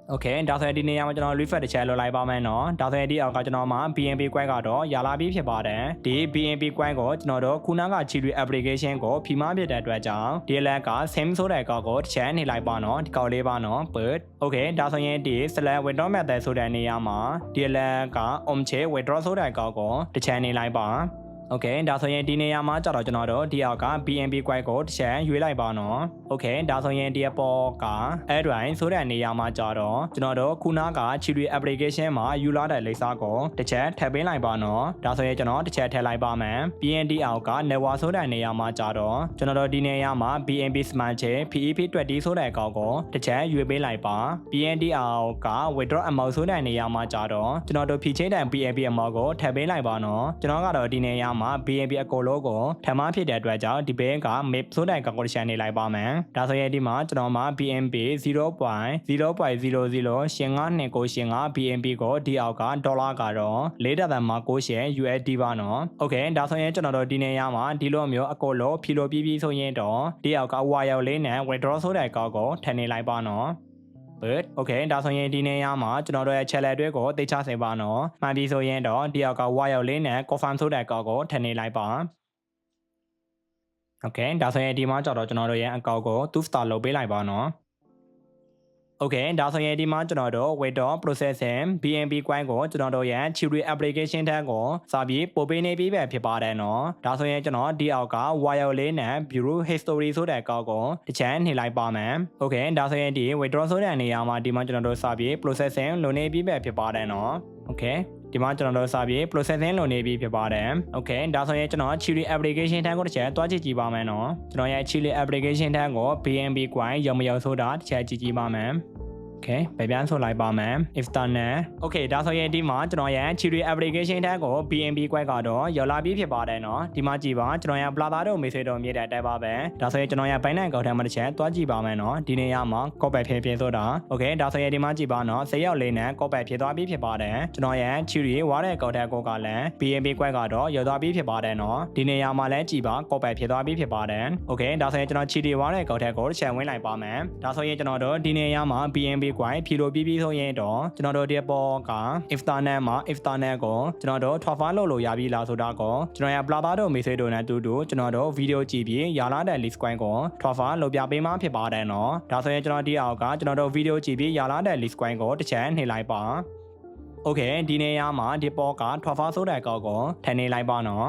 โอเคဒါဆိုရင်ဒီနေရာမှာကျွန်တော် refresh တစ်ချက်လုပ်လိုက်ပါမယ်เนาะဒါဆိုရင်ဒီအောက်ကကျွန်တော်မှာ BNB coin ကတော့ရလာပြီးဖြစ်ပါတယ်ဒီ BNB coin ကိုကျွန်တော်တို့ခုနက Chiri application ကိုဖြီးမဖြစ်တဲ့အတွက်ကြောင့်ဒီလက်က same ဆိုတဲ့ကောက်ကိုတစ်ချက်နေလိုက်ပါเนาะဒီကောက်လေးပါเนาะ but โอเคဒါဆိုရင်ဒီ select withdraw method ဆိုတဲ့နေရာမှာဒီလက်က on-chain withdraw ဆိုတဲ့ကောက်ကိုတစ်ချက်နေလိုက်ပါโอเคဒါဆိုရင်ဒီနေရာမှာကြတော့ကျွန်တော်တို့ဒီအောက်က BNB coin ကိုတစ်ချက်ရွေးလိုက်ပါနော်โอเคဒါဆိုရင်ဒီအပေါ်က add-in ဆိုတဲ့နေရာမှာကြတော့ကျွန်တော်တို့ခုနက Chiri application မှာယူလာတဲ့လိပ်စာကိုတစ်ချက်ထည့်ပေးလိုက်ပါနော်ဒါဆိုရင်ကျွန်တော်တစ်ချက်ထည့်လိုက်ပါမယ် BNB အောက်က network ဆိုတဲ့နေရာမှာကြတော့ကျွန်တော်တို့ဒီနေရာမှာ BNB smart chain PEP20 ဆိုတဲ့အကောက်ကိုတစ်ချက်ရွေးပေးလိုက်ပါ BNB အောက်က withdraw amount ဆိုတဲ့နေရာမှာကြတော့ကျွန်တော်တို့ဖြည့်ချိန်တဲ့ BNB amount ကိုထည့်ပေးလိုက်ပါနော်ကျွန်တော်ကတော့ဒီနေရာမှာ BNB အကောလို့ကိုထပ်မဖြစ်တဲ့အတွက်ကြောင့်ဒီဘက်က map ဆိုတဲ့ calculation နေလိုက်ပါမယ်ဒါဆိုရင်ဒီမှာကျွန်တော်မှာ BNB 0.000852985 BNB ကိုဒီအောက်ကဒေါ်လာကတော့4.9 USD ပါနော်โอเคဒါဆိုရင်ကျွန်တော်တို့ဒီနေရာမှာဒီလိုမျိုးအကောလို့ဖြီလို့ပြီးဆိုရင်တော့ဒီအောက်က wire လေးနဲ့ withdraw ဆိုတဲ့ကောက်ကိုထည့်နေလိုက်ပါနော် but โอเคဒါဆိုရင်ဒီနေရာမှာကျွန်တော်တို့ရဲ့ channel တွေကိုသိချစေပါနော်မှန်ပြီဆိုရင်တော့ဒီအောက်က wire လေးနဲ့ confirm ဆိုတဲ့ကောက်ကိုထည့်နေလိုက်ပါโอเคဒါဆိုရင်ဒီမှာကြတော့ကျွန်တော်တို့ရဲ့အကောက်ကို to start လုပ်ပေးလိုက်ပါနော်โอเคဒါဆိုရင်ဒီမှာကျွန်တော်တို့ withdraw processing BNB coin ကိုကျွန်တော်တို့ရဲ့ Chiri application ထက်ကိုစာပြီးပို့ပေးနေပြီးပဲဖြစ်ပါတယ်เนาะဒါဆိုရင်ကျွန်တော်ဒီအောက်က wire လေးနဲ့ bureau history ဆိုတဲ့အကောက်ကိုတစ်ချက်နှိပ်လိုက်ပါမယ်โอเคဒါဆိုရင်ဒီ withdraw ဆိုတဲ့နေရာမှာဒီမှာကျွန်တော်တို့စာပြီး processing လုပ်နေပြီးပဲဖြစ်ပါတယ်เนาะโอเคဒီမှာကျွန်တော်တို့စာပြီး processing လုပ်နေပြီးဖြစ်ပါတယ်โอเคဒါဆိုရင်ကျွန်တော် Chiri application ထက်ကိုတစ်ချက်တွားကြည့်ပါမယ်เนาะကျွန်တော်ရဲ့ Chiri application ထက်ကို BNB coin ရောက်မရောက်ဆိုတာတစ်ချက်ကြည့်ပါမယ်โอเคဗပြန်ဆိုလိုက်ပါမယ် external โอเคဒါဆိုရင်ဒီမှာကျွန်တော်ရဲ့ Chiri application ထက်ကို BNB coin ကတော့ရောက်လာပြီးဖြစ်ပါတယ်เนาะဒီမှာကြည့်ပါကျွန်တော်ရဲ့ Plata တို့ message တို့မြင်တဲ့အတိုင်းပါပဲဒါဆိုရင်ကျွန်တော်ရဲ့ Binance account ထဲမှာတစ်ချက်တွားကြည့်ပါမယ်เนาะဒီနေရာမှာ copy ဖြစ်ဆိုတာโอเคဒါဆိုရင်ဒီမှာကြည့်ပါเนาะ10ရောက်လေးနဲ့ copy ဖြစ်သွားပြီးဖြစ်ပါတယ်ကျွန်တော်ရဲ့ Chiri ဝါတဲ့ account ထဲကိုကလည်း BNB coin ကတော့ရောက်သွားပြီးဖြစ်ပါတယ်เนาะဒီနေရာမှာလည်းကြည့်ပါ copy ဖြစ်သွားပြီးဖြစ်ပါတယ်โอเคဒါဆိုရင်ကျွန်တော် Chiri ဝါတဲ့ account ထဲကိုတစ်ချက်ဝင်လိုက်ပါမယ်ဒါဆိုရင်ကျွန်တော်တို့ဒီနေရာမှာ BNB coin ဖြီလို့ပြီးဆိုရင်တော့ကျွန်တော်တို့ဒီပေါ်က external မှာ external ကိုကျွန်တော်တို့ transfer လုပ်လို့ရပြီလားဆိုတာကိုကျွန်တော်ရဲ့ Plata တို့ message တို့နဲ့တူတူကျွန်တော်တို့ video ကြည့်ပြီးရလာတဲ့ list coin ကို transfer လုပ်ပြပေးမှဖြစ်ပါတယ်เนาะဒါဆိုရင်ကျွန်တော်ဒီအောက်ကကျွန်တော်တို့ video ကြည့်ပြီးရလာတဲ့ list coin ကိုတစ်ချက်နှိပ်လိုက်ပါโอเคဒီနေရာမှာဒီပေါ်က transfer ဆိုတဲ့ကောက်ကိုထည့်နေလိုက်ပါเนาะ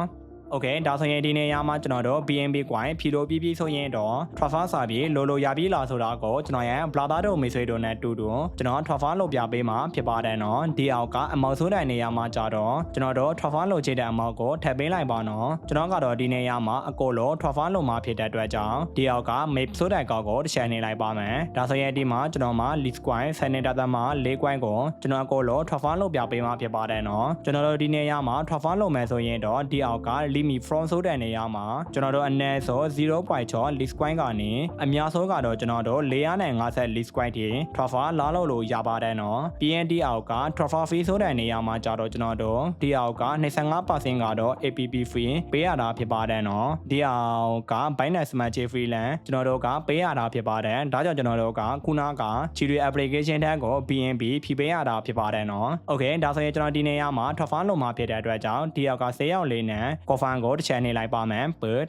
โอเคဒါဆိုရင်ဒီနေရာမှာကျွန်တော်တို့ BNB coin ဖြီလို့ပြီးဆိုရင်တော့ transfer စာပြီးလိုရပြီလားဆိုတာကိုကျွန်တော်ရဲ့ Plata တို့ message တို့နဲ့တူတူကျွန်တော် transfer လုပ်ပြပေးမှာဖြစ်ပါတယ်เนาะဒီအောက်က amount ဆိုတဲ့နေရာမှာကြတော့ကျွန်တော်တို့ transfer လုပ်ချင်တဲ့ amount ကိုထည့်ပေးလိုက်ပါเนาะကျွန်တော်ကတော့ဒီနေရာမှာအကောလို့ transfer လုပ်မှာဖြစ်တဲ့အတွက်ကြောင့်ဒီအောက်က map ဆိုတဲ့ကောက်ကိုတစ်ချက်နေလိုက်ပါမယ်ဒါဆိုရင်ဒီမှာကျွန်တော်မှာ list coin 7.4 coin ကိုကျွန်တော်အကောလို့ transfer လုပ်ပြပေးမှာဖြစ်ပါတယ်เนาะကျွန်တော်တို့ဒီနေရာမှာ transfer လုပ်မယ်ဆိုရင်တော့ဒီအောက်က limit from ဆိုတဲ့နေရာမှာကျွန်တော်တို့အနည်းဆုံး 0.6 list coin ကနေအများဆုံးကတော့ကျွန်တော်တို့450 list coin တွေ transfer လာလို့ရပါတယ်နော် PND အောက်က transfer fee ဆိုတဲ့နေရာမှာကြတော့ကျွန်တော်တို့ဒီအောက်က 25% ကတော့ APP fee ပေးရတာဖြစ်ပါတယ်နော်ဒီအောက်က Binance Smart Chain fee လန်ကျွန်တော်တို့ကပေးရတာဖြစ်ပါတယ်ဒါကြောင့်ကျွန်တော်တို့ကခုနက Chiri application ထက်ကို BNB ဖြည့်ပေးရတာဖြစ်ပါတယ်နော် Okay ဒါဆိုရင်ကျွန်တော်ဒီနေရာမှာ transfer လုပ်မှာဖြစ်တဲ့အတွက်ကြောင့်ဒီအောက်က10ရောက်လေးနဲ့ confirm ကိုတစ်ချက်နေလိုက်ပါမယ် but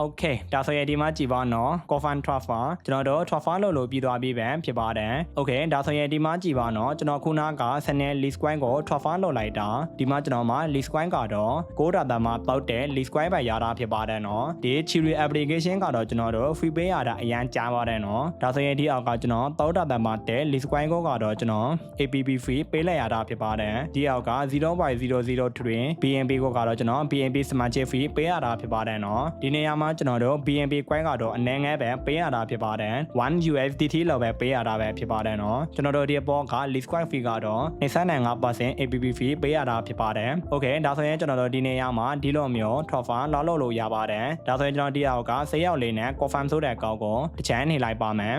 Okay ဒါဆိုရင်ဒီမှာကြည့်ပါနော် confirm transfer ကျွန်တော်တို့ transfer လုပ်ပြီးသွားပြီပဲဖြစ်ပါတယ် Okay ဒါဆိုရင်ဒီမှာကြည့်ပါနော်ကျွန်တော်ခုနက Channel list coin ကို transfer လုပ်လိုက်တာဒီမှာကျွန်တော်မှာ list coin ကတော့9ဒေါ်လာမှာပေါက်တဲ့ list coin ပဲရတာဖြစ်ပါတယ်နော်ဒီ Chiri application ကတော့ကျွန်တော်တို့ free pay ရတာအရင်ကြားပါတယ်နော်ဒါဆိုရင်ဒီအောက်ကကျွန်တော်3ဒေါ်လာမှာတဲ့ list coin ကိုကတော့ကျွန်တော် APP free ပေးလိုက်ရတာဖြစ်ပါတယ်ဒီအောက်က 0.003 BNB ကိုကတော့ကျွန်တော် BNB Smart Chain fee ပေးရတာဖြစ်ပါတယ်နော်ဒီနေရာမှာကျွန်တော်တို့ BNB coin ကတော့အနည်းငယ်ပဲပေးရတာဖြစ်ပါတယ်1 USDT လောက်ပဲပေးရတာပဲဖြစ်ပါတယ်နော်ကျွန်တော်တို့ဒီအပေါ်က list coin fee ကတော့ 25% APP fee ပေးရတာဖြစ်ပါတယ် Okay ဒါဆိုရင်ကျွန်တော်တို့ဒီနေရာမှာဒီလိုမျိုး transfer လာလို့ရပါတယ်ဒါဆိုရင်ကျွန်တော်ဒီအောက်က10ရောက်လေးနဲ့ confirm ဆိုတဲ့အကောင့်ကိုတစ်ချမ်းနေလိုက်ပါမယ်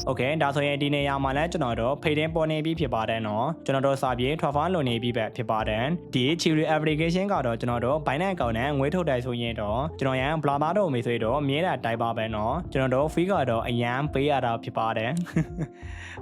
Okay ဒါဆိုရင်ဒီနေရာမှာလည်းကျွန်တော်တို့ payment ပေါ်နေပြီဖြစ်ပါတယ်နော်ကျွန်တော်တို့စာပြေ transfer လုပ်နေပြီပဲဖြစ်ပါတယ်ဒီ Chiri application ကတော့ကျွန်တော်တို့ Binance အကောင့်နဲ့ငွေထုတ်တယ်ဆိုရင်တော့ကျွန်တော်ရန် blabber တို့မေးဆိုတော့မြဲတာတိုက်ပါပဲနော်ကျွန်တော်တို့ fee ကတော့အရန်ပေးရတာဖြစ်ပါတယ်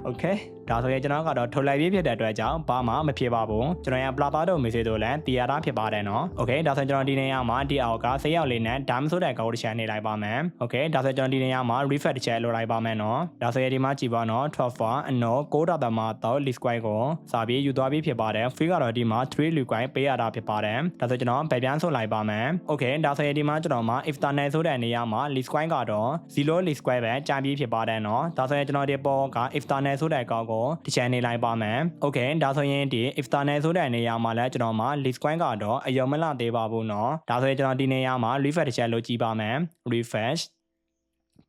Okay ဒါဆိုရင်ကျွန်တော်ကတော့ထုတ်လိုက်ပြီးဖြစ်တဲ့အတွက်ကြောင့်ဘာမှမဖြစ်ပါဘူးကျွန်တော်ရ blabber တို့မေးဆိုတော့လည်းတည်ရတာဖြစ်ပါတယ်နော် Okay ဒါဆိုရင်ကျွန်တော်ဒီနေရာမှာဒီအောက်က10ရောက်လေးနဲ့ dam ဆိုတဲ့ကောက်တစ်ချက်နေလိုက်ပါမယ် Okay ဒါဆိုရင်ကျွန်တော်ဒီနေရာမှာ refresh တစ်ချက်လုပ်လိုက်ပါမယ်နော်ဒါဆိုရင်ဒီမှာကြည့်ပါနော် transfer အနော်9ဒေါ်လာမှာတော့ list coin ကိုစာပြီးယူသွားပြီးဖြစ်ပါတယ် fee ကတော့ဒီမှာ3 list coin ပေးရတာဖြစ်ပါတယ်ဒါဆိုကျွန်တော်ဗပြန်ဆုတ်လိုက်ပါမယ် Okay ဒါဆိုရင်ဒီမှာကျွန်တော်မှာ external ဆိုတဲ့နေရာမှာ list coin ကတော့0 list coin ပဲကြာပြီးဖြစ်ပါတယ်နော်ဒါဆိုရင်ကျွန်တော်ဒီပေါ်က external ဆိုတဲ့ကောက်ကိုတစ်ချက်နေလိုက်ပါမယ် Okay ဒါဆိုရင်ဒီ external ဆိုတဲ့နေရာမှာလည်းကျွန်တော်မှာ list coin ကတော့အယုံမလသေးပါဘူးနော်ဒါဆိုရင်ကျွန်တော်ဒီနေရာမှာ refresh တစ်ချက်လုပ်ကြည့်ပါမယ် refresh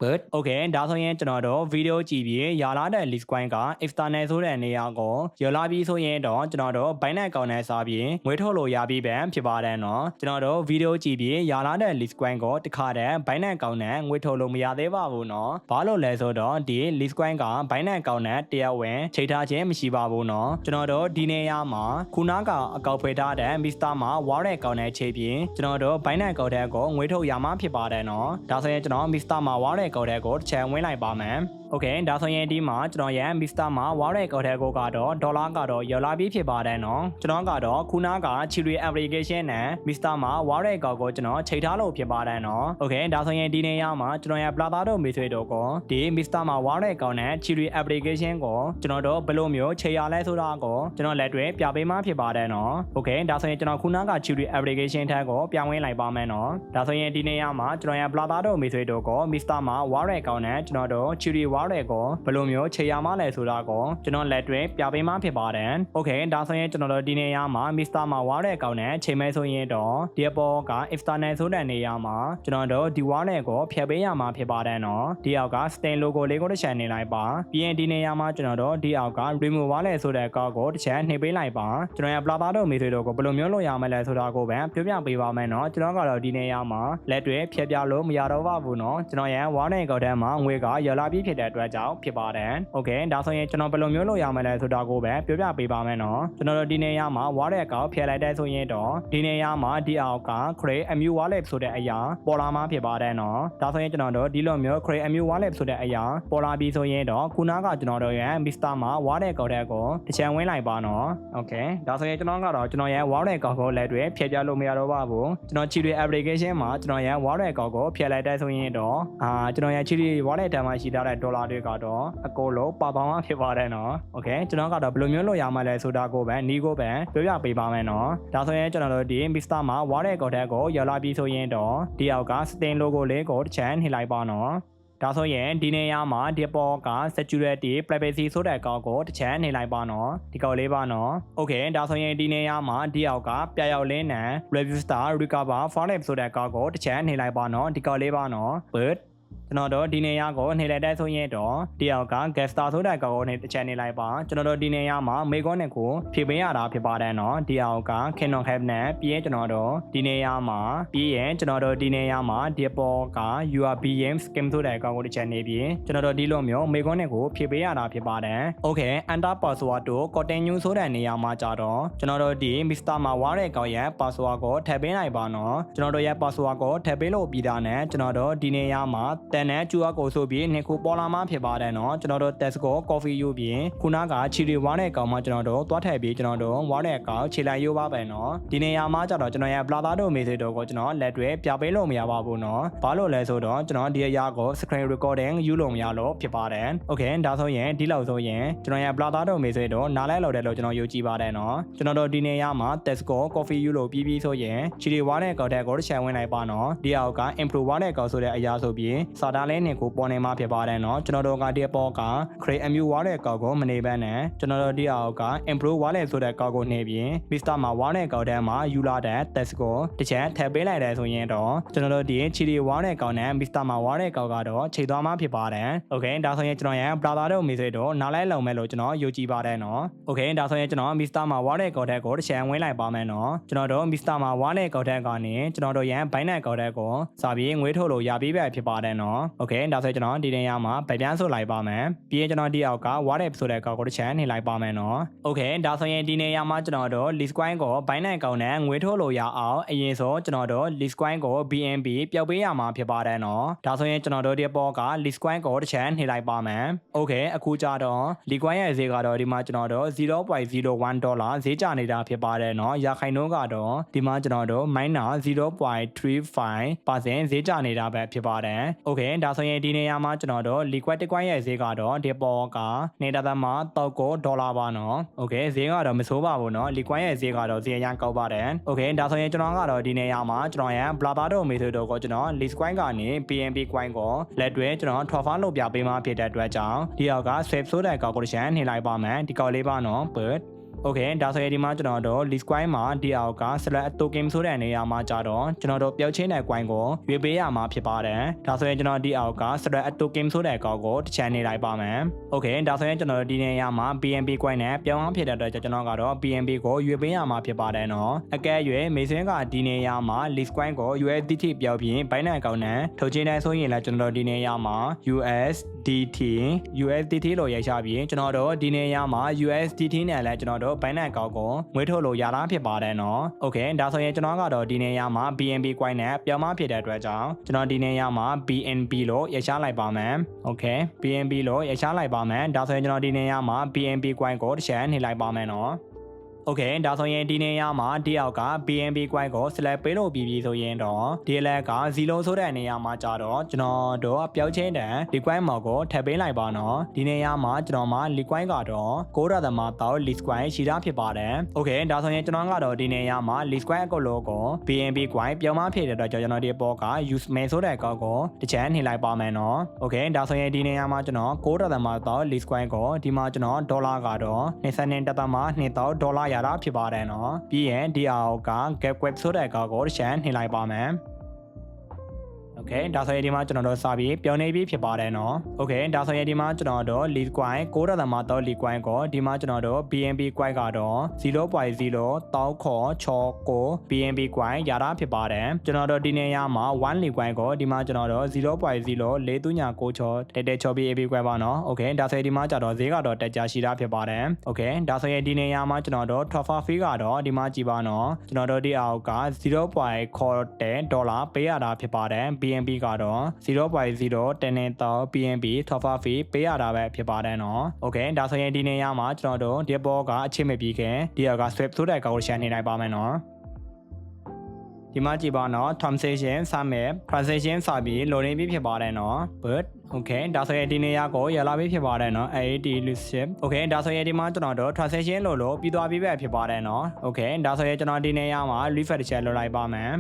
but okay ဒါဆိုရင်ကျွန်တော်တို့ဗီဒီယိုကြည့်ပြီးရလာတဲ့ list coin က external ဆိုတဲ့နေရာကိုရလာပြီးဆိုရင်တော့ကျွန်တော်တို့ Binance ကောင်နဲ့စားပြီးငွေထုတ်လို့ရပြီးပဲဖြစ်ပါတယ်နော်ကျွန်တော်တို့ဗီဒီယိုကြည့်ပြီးရလာတဲ့ list coin ကိုတခါတည်း Binance ကောင်နဲ့ငွေထုတ်လို့မရသေးပါဘူးနော်ဘာလို့လဲဆိုတော့ဒီ list coin က Binance ကောင်နဲ့တရားဝင်ချိန်ထားခြင်းမရှိပါဘူးနော်ကျွန်တော်တို့ဒီနေရာမှာခုနကအကောက်ဖွေထားတဲ့ Mr. မှာ wallet ကောင်နဲ့ချိန်ပြီးကျွန်တော်တို့ Binance ကောင်တဲ့ကိုငွေထုတ်ရမှာဖြစ်ပါတယ်နော်ဒါဆိုရင်ကျွန်တော် Mr. မှာ wallet ကောက်တဲ့ကိုတစ်ချက်ဝင်လိုက်ပါမယ် Okay ဒါဆိုရင်ဒီမှာကျွန်တော်ရဲ့ Mr. မှာ wallet ကောက်တဲ့ကိုကတော့ဒေါ်လာကတော့ရလာပြီးဖြစ်ပါတယ်နော်ကျွန်တော်ကတော့ခုနက Chiri application နဲ့ Mr. မှာ wallet ကောက်ကိုကျွန်တော်ချိန်ထားလို့ဖြစ်ပါတယ်နော် Okay ဒါဆိုရင်ဒီနေရာမှာကျွန်တော်ရဲ့ blabber တို့မေးဆွေတို့ကိုဒီ Mr. မှာ wallet ကောက်နဲ့ Chiri application ကိုကျွန်တော်တို့ဘယ်လိုမျိုးချိန်ရလဲဆိုတာကိုကျွန်တော်လက်တွေ့ပြပေးမှဖြစ်ပါတယ်နော် Okay ဒါဆိုရင်ကျွန်တော်ခုနက Chiri application ထက်ကိုပြောင်းဝင်လိုက်ပါမယ်နော်ဒါဆိုရင်ဒီနေရာမှာကျွန်တော်ရဲ့ blabber တို့မေးဆွေတို့ကို Mr. မှာ wallet ကောက်နဲ့ကျွန်တော်တို့ Chiri wallet ကိုဘယ်လိုမျိုးချိန်ရမှလဲဆိုတာကိုကျွန်တော်လက်တွေ့ပြပေးမှဖြစ်ပါတယ် Okay ဒါဆိုရင်ကျွန်တော်တို့ဒီနေရာမှာ Mr. မှာ wallet ကောက်နဲ့ချိန်မဲဆိုရင်တော့ဒီအပေါ်က external ဆိုတဲ့နေရာမှာကျွန်တော်တို့ဒီ wallet ကိုဖျက်ပေးရမှာဖြစ်ပါတယ်နော်ဒီအောက်က stain logo လေးကိုတစ်ချက်နေလိုက်ပါပြီးရင်ဒီနေရာမှာကျွန်တော်တို့ဒီအောက်က remove wallet ဆိုတဲ့ကောက်ကိုတစ်ချက်နှိပ်ပေးလိုက်ပါကျွန်တော်ရဲ့ blabber တို့မေးဆွေတို့ကိုဘယ်လိုမျိုးလုပ်ရမလဲဆိုတာကိုပဲပြောပြပေးပါမယ်နော်ကျွန်တော်ကတော့ဒီနေရာမှာလက်တွေ့ဖျက်ပြလို့မရတော့ပါဘူးနော်ကျွန်တော်ရဲ့ wallet ကောက်ထဲမှာငွေကရလာပြီးဖြစ်တဲ့အတွက်ကြောင့်ဖြစ်ပါတယ် Okay ဒါဆိုရင်ကျွန်တော်ဘယ်လိုမျိုးလုပ်ရမလဲဆိုတာကိုပဲပြောပြပေးပါမယ်နော်ကျွန်တော်တို့ဒီနေရာမှာ wallet ကောက်ဖျက်လိုက်တဲ့ဆိုရင်တော့ဒီနေရာမှာဒီအောက်က create a new wallet ဆိုတဲ့အရာပေါ်လာမှာဖြစ်ပါတယ်နော်ဒါဆိုရင်ကျွန်တော်တို့ဒီလိုမျိုး create a new wallet ဆိုတဲ့အရာပေါ်လာပြီးဆိုရင်တော့ခုနကကျွန်တော်တို့ရဲ့ Mr. မှာ wallet ကောက်တဲ့ကိုတစ်ချမ်းဝင်လိုက်ပါနော် Okay ဒါဆိုရင်ကျွန်တော်ကတော့ကျွန်တော်ရဲ့ wallet ကောက်ကိုလက်တွေ့ဖျက်ပြလို့မရတော့ပါဘူးကျွန်တော် Chiri application မှာကျွန်တော်ရဲ့ wallet ကောက်ကိုဖျက်လိုက်တဲ့ဆိုရင်တော့ကျွန်တော်ရဲ့ Chiri wallet ထဲမှာရှိထားတဲ့ဒေါ်လာတွေကတော့အကုန်လုံးပါပေါင်းမှဖြစ်ပါတယ်နော် Okay ကျွန်တော်ကတော့ဘယ်လိုမျိုးလုပ်ရမလဲဆိုတာကိုပဲနီးကိုပဲပြောပြပေးပါမယ်နော်ဒါဆိုရင်ကျွန်တော်တို့ဒီ Mr. မှာ wallet ကောက်တဲ့ကိုရလာပြီးဆိုရင်တော့ဒီအောက်က stain logo လေးကိုတစ်ချမ်းနှိပ်လိုက်ပါနော်ဒါဆိုရင်ဒီနေရာမှာဒီပေါ်က security privacy ဆိုတဲ့ကောက်ကိုတစ်ချက်နှိပ်လိုက်ပါနော်ဒီကောက်လေးပါနော် Okay ဒါဆိုရင်ဒီနေရာမှာဒီအောက်ကပြရောက်လင်းနဲ့ register recover fallout ဆိုတဲ့ကောက်ကိုတစ်ချက်နှိပ်လိုက်ပါနော်ဒီကောက်လေးပါနော် but ကျွန်တော်တို့ဒီနေရာကိုနေလိုက်တဲ့ဆိုရင်တော့တယောက်က guest star ဆိုတဲ့ကောင်ကိုနေတစ်ချက်နေလိုက်ပါကျွန်တော်တို့ဒီနေရာမှာမေကွန်းနဲ့ကိုဖြည့်ပေးရတာဖြစ်ပါတယ်နော်တယောက်က Kingdom Heaven နဲ့ပြီးရင်ကျွန်တော်တို့ဒီနေရာမှာပြီးရင်ကျွန်တော်တို့ဒီနေရာမှာဒီပေါ်က URBM skim ဆိုတဲ့ကောင်ကိုတစ်ချက်နေပြီးကျွန်တော်တို့ဒီလိုမျိုးမေကွန်းနဲ့ကိုဖြည့်ပေးရတာဖြစ်ပါတယ် Okay enter password တို့ continue ဆိုတဲ့နေရာမှာကြတော့ကျွန်တော်တို့ဒီ Mr. မှာဝါတဲ့ကောင်ရဲ့ password ကိုထည့်ပေးလိုက်ပါနော်ကျွန်တော်တို့ရဲ့ password ကိုထည့်ပေးလို့ပြီးတာနဲ့ကျွန်တော်တို့ဒီနေရာမှာတန်တဲ့ QR code ဆိုပြီးနှစ်ခုပေါ်လာမှဖြစ်ပါတယ်နော်ကျွန်တော်တို့ Tesco coffee ယူပြီးခုနကချီရီဝါတဲ့ကောင်မှကျွန်တော်တို့သွားထည့်ပြီးကျွန်တော်တို့ဝါတဲ့ကောင်ခြေလိုက်ယူပါပဲနော်ဒီနေရာမှာကြတော့ကျွန်တော်ရဲ့ Plaza တို့ message တို့ကိုကျွန်တော်လက်တွေပြပေးလို့မရပါဘူးနော်ဘာလို့လဲဆိုတော့ကျွန်တော်ဒီအရာကို screen recording ယူလို့မရလို့ဖြစ်ပါတယ် Okay ဒါဆိုရင်ဒီလောက်ဆိုရင်ကျွန်တော်ရဲ့ Plaza တို့ message တို့နားလဲလို့တယ်လို့ကျွန်တော်ယူကြည့်ပါတယ်နော်ကျွန်တော်တို့ဒီနေရာမှာ Tesco coffee ယူလို့ပြီးဆိုရင်ချီရီဝါတဲ့ကောင်တဲ့ကိုတစ်ချက်ဝင်လိုက်ပါနော်ဒီအောက်က improve ဝါတဲ့ကောင်ဆိုတဲ့အရာဆိုပြီးစာသားလေးနဲ့ကိုပေါ်နေမှာဖြစ်ပါတယ်နော်ကျွန်တော်တို့ကဒီပေါ်က create MU ဝါတဲ့ကောင်ကိုမနေဘဲနဲ့ကျွန်တော်တို့ဒီအောက်က improve ဝါတဲ့ဆိုတဲ့ကောင်ကိုနေပြီး Mr. မှာဝါတဲ့ကောင်တဲ့မှာယူလာတဲ့ test ကိုတစ်ချက်ထည့်ပေးလိုက်တယ်ဆိုရင်တော့ကျွန်တော်တို့ဒီချီရီဝါတဲ့ကောင်နဲ့ Mr. မှာဝါတဲ့ကောင်ကတော့ချိန်သွားမှာဖြစ်ပါတယ် Okay ဒါဆိုရင်ကျွန်တော်ရဲ့ brother တို့ message တို့နားလဲလုံမဲ့လို့ကျွန်တော်ယုံကြည်ပါတယ်နော် Okay ဒါဆိုရင်ကျွန်တော် Mr. မှာဝါတဲ့ကောင်တဲ့ကိုတစ်ချက်ဝင်လိုက်ပါမယ်နော်ကျွန်တော်တို့ Mr. မှာဝါတဲ့ကောင်တဲ့ကနေကျွန်တော်တို့ရဲ့ဘိုင်းတဲ့ကောင်တဲ့ကိုစာပြီးငွေထုတ်လို့ရပြီးပဲဖြစ်ပါတယ်နော် Okay ဒါဆိုကျွန်တော်ဒီနေရာမှာဗပြန်းဆိုလိုက်ပါမယ်ပြီးရင်ကျွန်တော်ဒီအောက်ကဝါတဲ့ဆိုတဲ့ကောင်ကိုတစ်ချက်နှိပ်လိုက်ပါမယ်နော် Okay ဒါဆိုရင်ဒီနေရာမှာကျွန်တော်တို့ list coin ကိုဘိုင်းတဲ့ကောင်နဲ့ငွေထုတ်လို့ရအောင်အရင်ဆုံးကျွန်တော်တို့ list coin ကို BNB ပျောက်ပေးရမှာဖြစ်ပါတယ်နော်ဒါဆိုရင်ကျွန်တော်တို့ဒီပေါ်က list coin ကိုတစ်ချက်နှိပ်လိုက်ပါမယ် Okay အခုကြတော့ list coin ရဲ့ဈေးကတော့ဒီမှာကျွန်တော်တို့ 0.01 ဒေါ်လာဈေးကျနေတာဖြစ်ပါတယ်နော်ရာခိုင်နှုန်းကတော့ဒီမှာကျွန်တော်တို့ minus 0.35% ဈေးကျနေတာပဲဖြစ်ပါတယ် Okay ဒါဆိုရင်ဒီနေရာမှာကျွန်တော်တို့ liquid coin ရဲ့ဈေးကတော့ဒီပေါ်ကနေတာသမ$3ဒေါ်လာပါနော် Okay ဈေးကတော့မဆိုးပါဘူးနော် liquid ရဲ့ဈေးကတော့ဈေးအရင်ကောက်ပါတယ် Okay ဒါဆိုရင်ကျွန်တော်ကတော့ဒီနေရာမှာကျွန်တော်ရဲ့ blabber တို့ method တို့ကိုကျွန်တော် list coin ကနေ BNB coin ကိုလက်တွဲကျွန်တော် transfer လုပ်ပြပေးမှာဖြစ်တဲ့အတွက်ကြောင့်ဒီအောက်က swap ဆိုတဲ့ calculation နှိပ်လိုက်ပါမယ်ဒီကောက်လေးပါနော် but Okay ဒါဆိုရင်ဒီမှာကျွန်တော်တို့ list coin မှာဒီအောက်က select token ဆိုတဲ့နေရာမှာကြတော့ကျွန်တော်တို့ပျောက်ချင်းတဲ့ coin ကိုရွေးပေးရမှာဖြစ်ပါတယ်ဒါဆိုရင်ကျွန်တော်ဒီအောက်က select token ဆိုတဲ့ကောင်ကိုတစ်ချမ်းနေလိုက်ပါမယ် Okay ဒါဆိုရင်ကျွန်တော်တို့ဒီနေရာမှာ BNB coin နဲ့ပြောင်းအောင်ဖြစ်တဲ့အတွက်ကျွန်တော်ကတော့ BNB ကိုရွေးပေးရမှာဖြစ်ပါတယ်နော်အကဲ၍မေစင်းကဒီနေရာမှာ list coin ကို USDT ပျောက်ပြီး Binance ကောင်နဲ့ထုတ်ချင်းတဲ့ဆိုရင်လည်းကျွန်တော်တို့ဒီနေရာမှာ USDT လို့ရိုက်ချပြီးကျွန်တော်တို့ဒီနေရာမှာ USDT နဲ့လည်းကျွန်တော်တို့ Binance ကောင်ကိုငွေထုတ်လို့ရတာဖြစ်ပါတယ်နော် Okay ဒါဆိုရင်ကျွန်တော်ကတော့ဒီနေရာမှာ BNB coin နဲ့ပြောင်းမဖြစ်တဲ့အတွက်ကြောင့်ကျွန်တော်ဒီနေရာမှာ BNB လို့ရိုက်ချလိုက်ပါမယ် Okay BNB လို့ရိုက်ချလိုက်ပါမယ်ဒါဆိုရင်ကျွန်တော်ဒီနေရာမှာ BNB coin ကိုတစ်ချက်နှိပ်လိုက်ပါမယ်နော် Okay ဒါဆိုရင်ဒီနေရာမှာဒီအောက်က BNB coin ကို select ပေးလို့ပြီးပြီဆိုရင်တော့ဒီလက်က0ဆိုတဲ့နေရာမှာကြတော့ကျွန်တော်တို့ပျောက်ချင်းတဲ့ list coin မော်ကိုထည့်ပေးလိုက်ပါနော်ဒီနေရာမှာကျွန်တော်မှာ list coin ကတော့9.3 list coin ရှိတာဖြစ်ပါတယ် Okay ဒါဆိုရင်ကျွန်တော်ကတော့ဒီနေရာမှာ list coin အကုတ်လို့ကို BNB coin ပြောင်းမဖြစ်တဲ့အတွက်ကျွန်တော်ဒီပေါ်က use mail ဆိုတဲ့ကောင်ကိုတစ်ချက်နှိပ်လိုက်ပါမယ်နော် Okay ဒါဆိုရင်ဒီနေရာမှာကျွန်တော်9.3 list coin ကိုဒီမှာကျွန်တော်ဒေါ်လာကတော့22.2ဒေါ်လာရတာဖြစ်ပါတယ်နော်ပြီးရင်ဒီအောက်က gap web ဆိုတဲ့ကောင်ကိုတစ်ချက်နှိပ်လိုက်ပါမယ် Okay ဒါဆိုရင်ဒီမှာကျွန်တော်တို့စာပြီးပြောင်းနေပြီဖြစ်ပါတယ်နော် Okay ဒါဆိုရင်ဒီမှာကျွန်တော်တို့ list coin 9.3 list coin ကိုဒီမှာကျွန်တော်တို့ BNB coin ကတော့ 0.03969 BNB coin ရတာဖြစ်ပါတယ်ကျွန်တော်တို့ဒီနေရာမှာ1 list coin ကိုဒီမှာကျွန်တော်တို့ 0.04396တက်ချောပြီး AB coin ပါနော် Okay ဒါဆိုရင်ဒီမှာကျတော့ဈေးကတော့တက်ကြရှိတာဖြစ်ပါတယ် Okay ဒါဆိုရင်ဒီနေရာမှာကျွန်တော်တို့ transfer fee ကတော့ဒီမှာကြည့်ပါနော်ကျွန်တော်တို့ဒီအောက်က 0.4 ဒေါ်လာပေးရတာဖြစ်ပါတယ် BNB ကတော့ 0.010 BNB transfer fee ပေးရတာပဲဖြစ်ပါတယ်နော် Okay ဒါဆိုရင်ဒီနေရာမှာကျွန်တော်တို့ဒီဘောကအချိန်မပြီးခင်ဒီအောက်က swap ဆိုတဲ့ calculation နေလိုက်ပါမယ်နော်ဒီမှာကြည့်ပါနော် transaction စမယ် transaction စပြီး loading ပြီးဖြစ်ပါတယ်နော် but Okay ဒါဆိုရင်ဒီနေရာကိုရလာပြီးဖြစ်ပါတယ်နော် AD list Okay ဒါဆိုရင်ဒီမှာကျွန်တော်တို့ transaction လို့ပြီးသွားပြီးပဲဖြစ်ပါတယ်နော် Okay ဒါဆိုရင်ကျွန်တော်ဒီနေရာမှာ refresh ချက်လုပ်လိုက်ပါမယ်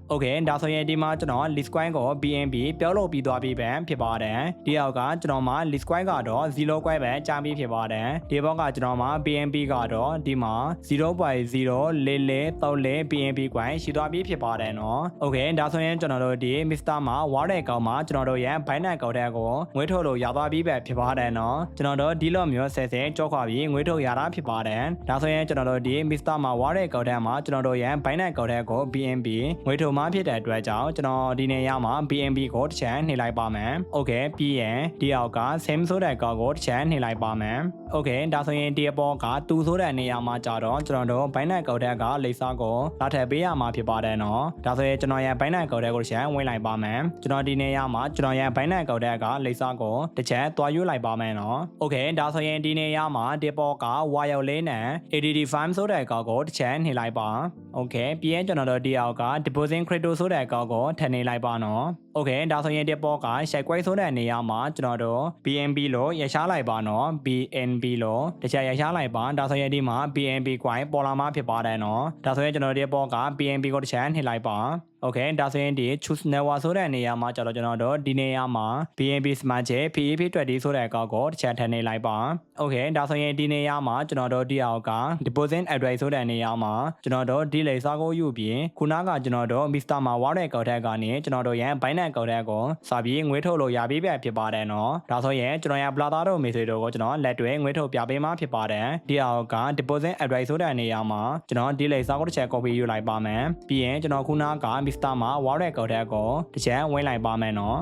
โอเคဒါဆိုရင်ဒီမှာကျွန်တော် list coin ကို BNB ပြောလို့ပြီးသွားပြီပဲဖြစ်ပါတယ်ဒီအောက်ကကျွန်တော်မှာ list coin ကတော့0 coin ပဲကြာပြီးဖြစ်ပါတယ်ဒီဘောကကျွန်တော်မှာ BNB ကတော့ဒီမှာ 0.04434 BNB coin ရှိသွားပြီးဖြစ်ပါတယ်နော်โอเคဒါဆိုရင်ကျွန်တော်တို့ဒီ Mr. မှာ wallet အကောင့်မှာကျွန်တော်တို့ရဲ့ Binance အကောင့်ထဲကိုငွေထုတ်လို့ရသွားပြီးပဲဖြစ်ပါတယ်နော်ကျွန်တော်တို့ဒီလိုမျိုးဆယ်ကြောက်ခွာပြီးငွေထုတ်ရတာဖြစ်ပါတယ်ဒါဆိုရင်ကျွန်တော်တို့ဒီ Mr. မှာ wallet အကောင့်ထဲမှာကျွန်တော်တို့ရဲ့ Binance အကောင့်ထဲကို BNB ငွေထုတ်မှဖြစ်တဲ့အတွက်ကြောင့်ကျွန်တော်ဒီနေရာမှာ BNB ကိုတစ်ချမ်းနှိပ်လိုက်ပါမယ်โอเคပြီးရင်ဒီအောက်က same ဆိုတဲ့အကောင့်ကိုတစ်ချမ်းနှိပ်လိုက်ပါမယ်โอเคဒါဆိုရင်ဒီအပေါ်ကတူဆိုတဲ့နေရာမှာကြတော့ကျွန်တော်တို့ Binance အကောင့်ထဲကလိပ်စာကိုလာထည့်ပေးရမှာဖြစ်ပါတယ်နော်ဒါဆိုရင်ကျွန်တော်ရဲ့ Binance အကောင့်ထဲကိုတစ်ချမ်းဝင်လိုက်ပါမယ်ကျွန်တော်ဒီနေရာမှာကျွန်တော်ရဲ့ Binance အကောင့်ထဲကလိပ်စာကိုတစ်ချမ်းတွားရွေးလိုက်ပါမယ်နော်โอเคဒါဆိုရင်ဒီနေရာမှာဒီပေါ်က wire လေးနဲ့ ADD farm ဆိုတဲ့အကောင့်ကိုတစ်ချမ်းနှိပ်လိုက်ပါโอเคပြီးရင်ကျွန်တော်တို့ဒီအောက်က deposit crypto ဆိုတဲ့အကောင့်ကိုထည့်နေလိုက်ပါနော်โอเคဒါဆိုရင်ဒီပေါ်က share coin ဆိုတဲ့နေရာမှာကျွန်တော်တို့ BNB လို့ရရှားလိုက်ပါနော် BNB လို့တစ်ချက်ရရှားလိုက်ပါဒါဆိုရင်ဒီမှာ BNB coin ပေါ်လာမှဖြစ်ပါတယ်နော်ဒါဆိုရင်ကျွန်တော်ဒီပေါ်က BNB ကိုတစ်ချက်နှိပ်လိုက်ပါโอเคဒါဆိုရင်ဒီ choose network ဆိုတဲ့နေရာမှာကျွန်တော်တို့ဒီနေရာမှာ BNB smart chain PEP20 ဆိုတဲ့အကောင့်ကိုတစ်ချက်ထည့်နေလိုက်ပါโอเคဒါဆိုရင်ဒီနေရာမှာကျွန်တော်တို့ဒီအောက်က deposit address ဆိုတဲ့နေရာမှာကျွန်တော်တို့ဒီလိပ်စာကိုယူပြီးခုနကကျွန်တော်တို့ Mr. မှာ wallet အကောင့်ထဲကနေကျွန်တော်တို့ရဲ့ Binance အကောင့်ထဲကိုစာပြီးငွေထုတ်လို့ရပြီးပဲဖြစ်ပါတယ်နော်ဒါဆိုရင်ကျွန်တော်ရဲ့ Blata တို့ message တို့ကိုကျွန်တော်လက်တွဲငွေထုတ်ပြပေးမှဖြစ်ပါတယ်ဒီအောက်က deposit address ဆိုတဲ့နေရာမှာကျွန်တော်ဒီလိပ်စာကိုတစ်ချက် copy ယူလိုက်ပါမယ်ပြီးရင်ကျွန်တော်ခုနက Mr. မှာ wallet အကောင့်ထဲကိုတစ်ချက်ဝင်လိုက်ပါမယ်နော်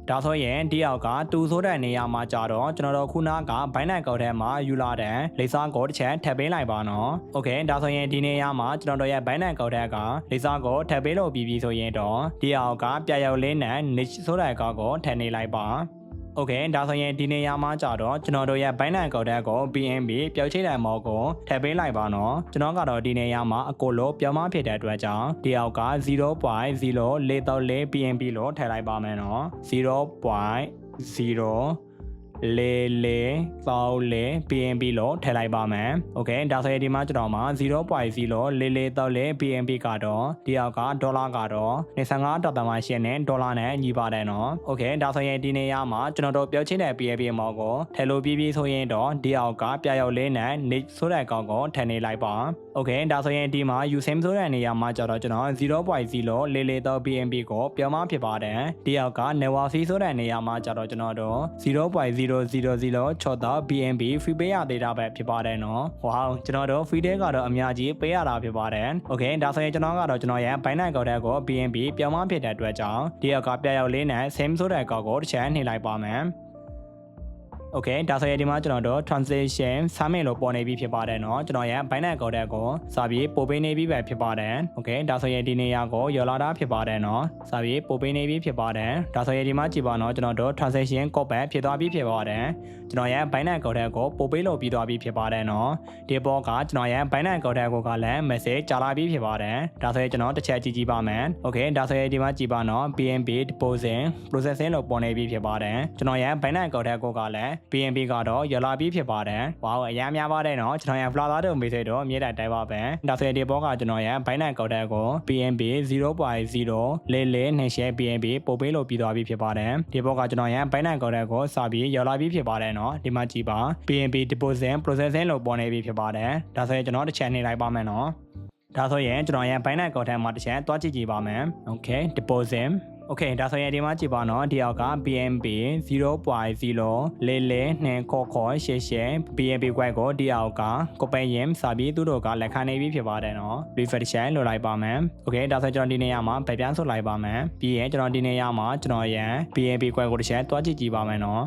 ဒါဆိုရင်ဒီအောက်ကတူဆိုတဲ့နေရာမှာကြတော့ကျွန်တော်တို့ခုနက Binance အကောင့်ထဲမှာယူလာတဲ့လိပ်စာကိုတစ်ချက်ထည့်ပေးလိုက်ပါနော်โอเคဒါဆိုရင်ဒီနေရာမှာကျွန်တော်တို့ရဲ့ Binance အကောင့်ထဲကလိပ်စာကိုထည့်ပေးလို့ပြီးပြီဆိုရင်တော့ဒီအောက်ကပြရောက်လေးနဲ့ niche ဆိုတဲ့အကောင့်ကိုထည့်နေလိုက်ပါโอเคဒါဆိုရင်ဒီနေရာမှာကြတော့ကျွန်တော်တို့ရဲ့ Binance အကောင့်ထဲကို BNB ပျောက်ချိတဲ့မော်ကိုထည့်ပေးလိုက်ပါနော်ကျွန်တော်ကတော့ဒီနေရာမှာအကိုလို့ပြောင်းမဖြစ်တဲ့အတွက်ကြောင့်ဒီအောက်က 0.044 BNB လို့ထည့်လိုက်ပါမယ်နော် 0.04434 BNB လို့ထည့်လိုက်ပါမယ်โอเคဒါဆိုရင်ဒီမှာကျွန်တော်မှာ 0.04434 BNB ကတော့ဒီအောက်ကဒေါ်လာကတော့25.8နဲ့ဒေါ်လာနဲ့ညီပါတယ်နော်โอเคဒါဆိုရင်ဒီနေရာမှာကျွန်တော်တို့ပြောချင်းတဲ့ BNB မော်ကိုထည့်လို့ပြီးဆိုရင်တော့ဒီအောက်ကပြရောက်လေးနဲ့ niche ဆိုတဲ့အကောင့်ကိုထည့်နေလိုက်ပါโอเคဒါဆိုရင်ဒီမှာ usame ဆိုတဲ့နေရာမှာကျတော့ကျွန်တော် 0.044 BNB ကိုပြောင်းမဖြစ်ပါတယ်ဒီအောက်က network fee ဆိုတဲ့နေရာမှာကျတော့ကျွန်တော်တို့ 0.000 BNB free ပေးရသေးတာပဲဖြစ်ပါတယ်နော်။ Wow ကျွန်တော်တို့ free တဲ့ကတော့အများကြီးပေးရတာဖြစ်ပါတယ်။ Okay ဒါဆိုရင်ကျွန်တော်ကတော့ကျွန်တော်ရဲ့ Binance အကောင့်ထဲကို BNB ပြောင်းမဖြစ်တဲ့အတွက်ကြောင့်ဒီအောက်ကပြရောက်လေးနဲ့ same ဆိုတဲ့အကောင့်ကိုတစ်ချက်နှိပ်လိုက်ပါမယ်။ Okay ဒါဆိုရင်ဒီမှာကျွန်တော်တို့ transaction summit လို့ပေါ်နေပြီဖြစ်ပါတယ်เนาะကျွန်တော်ရဲ့ Binance အကောင့်ထဲကိုစာပြီးပို့ပေးနေပြီပဲဖြစ်ပါတယ် Okay ဒါဆိုရင်ဒီနေရာကိုရောက်လာတာဖြစ်ပါတယ်เนาะစာပြီးပို့ပေးနေပြီဖြစ်ပါတယ်ဒါဆိုရင်ဒီမှာကြည့်ပါเนาะကျွန်တော်တို့ transaction code ပဲဖြစ်သွားပြီဖြစ်ပါတယ်ကျွန်တော်ရဲ့ Binance အကောင့်ထဲကိုပို့ပေးလို့ပြီးသွားပြီဖြစ်ပါတယ်เนาะဒီပေါ်ကကျွန်တော်ရဲ့ Binance အကောင့်ထဲကိုကလည်း message ကြာလာပြီဖြစ်ပါတယ်ဒါဆိုရင်ကျွန်တော်တစ်ချက်ကြည့်ပါမယ် Okay ဒါဆိုရင်ဒီမှာကြည့်ပါเนาะ BNB deposit processing လို့ပေါ်နေပြီဖြစ်ပါတယ်ကျွန်တော်ရဲ့ Binance အကောင့်ထဲကိုကလည်းBNB ကတော့ရလာပြီးဖြစ်ပါတယ်။ဝါအများများပါတယ်နော်ကျွန်တော်ရဲ့ Flata တို့ message တို့အမြဲတမ်းတိုင်းပါပဲ။ဒါဆိုရင်ဒီဘောကကျွန်တော်ရဲ့ Binance အကောင့်ထဲကို BNB 0.044 BNB ပို့ပေးလို့ပြီးသွားပြီဖြစ်ပါတယ်။ဒီဘောကကျွန်တော်ရဲ့ Binance အကောင့်ထဲကိုစာပြီးရလာပြီးဖြစ်ပါတယ်နော်။ဒီမှာကြည့်ပါ BNB deposit processing လို့ပေါ်နေပြီဖြစ်ပါတယ်။ဒါဆိုရင်ကျွန်တော်တစ်ချက်နှိပ်လိုက်ပါမယ်နော်။ဒါဆိုရင်ကျွန်တော်ရဲ့ Binance အကောင့်ထဲမှာတစ်ချက်သွားကြည့်ပါမယ်။ Okay deposit Okay ဒါဆိုရင်ဒီမှာကြည့်ပါနော်ဒီအောက်က BNB 0.044 BNB ကွက်ကိုဒီအောက်ကကိုပိန်ရင်စာပြီးသူတို့ကလက်ခံနေပြီဖြစ်ပါတယ်နော် refresh လုပ်လိုက်ပါမယ် Okay ဒါဆိုကျွန်တော်ဒီနေရာမှာဗပြန်ဆုတ်လိုက်ပါမယ်ပြီးရင်ကျွန်တော်ဒီနေရာမှာကျွန်တော်ရဲ့ BNB ကွက်ကိုတစ်ချက်တွားကြည့်ပါမယ်နော်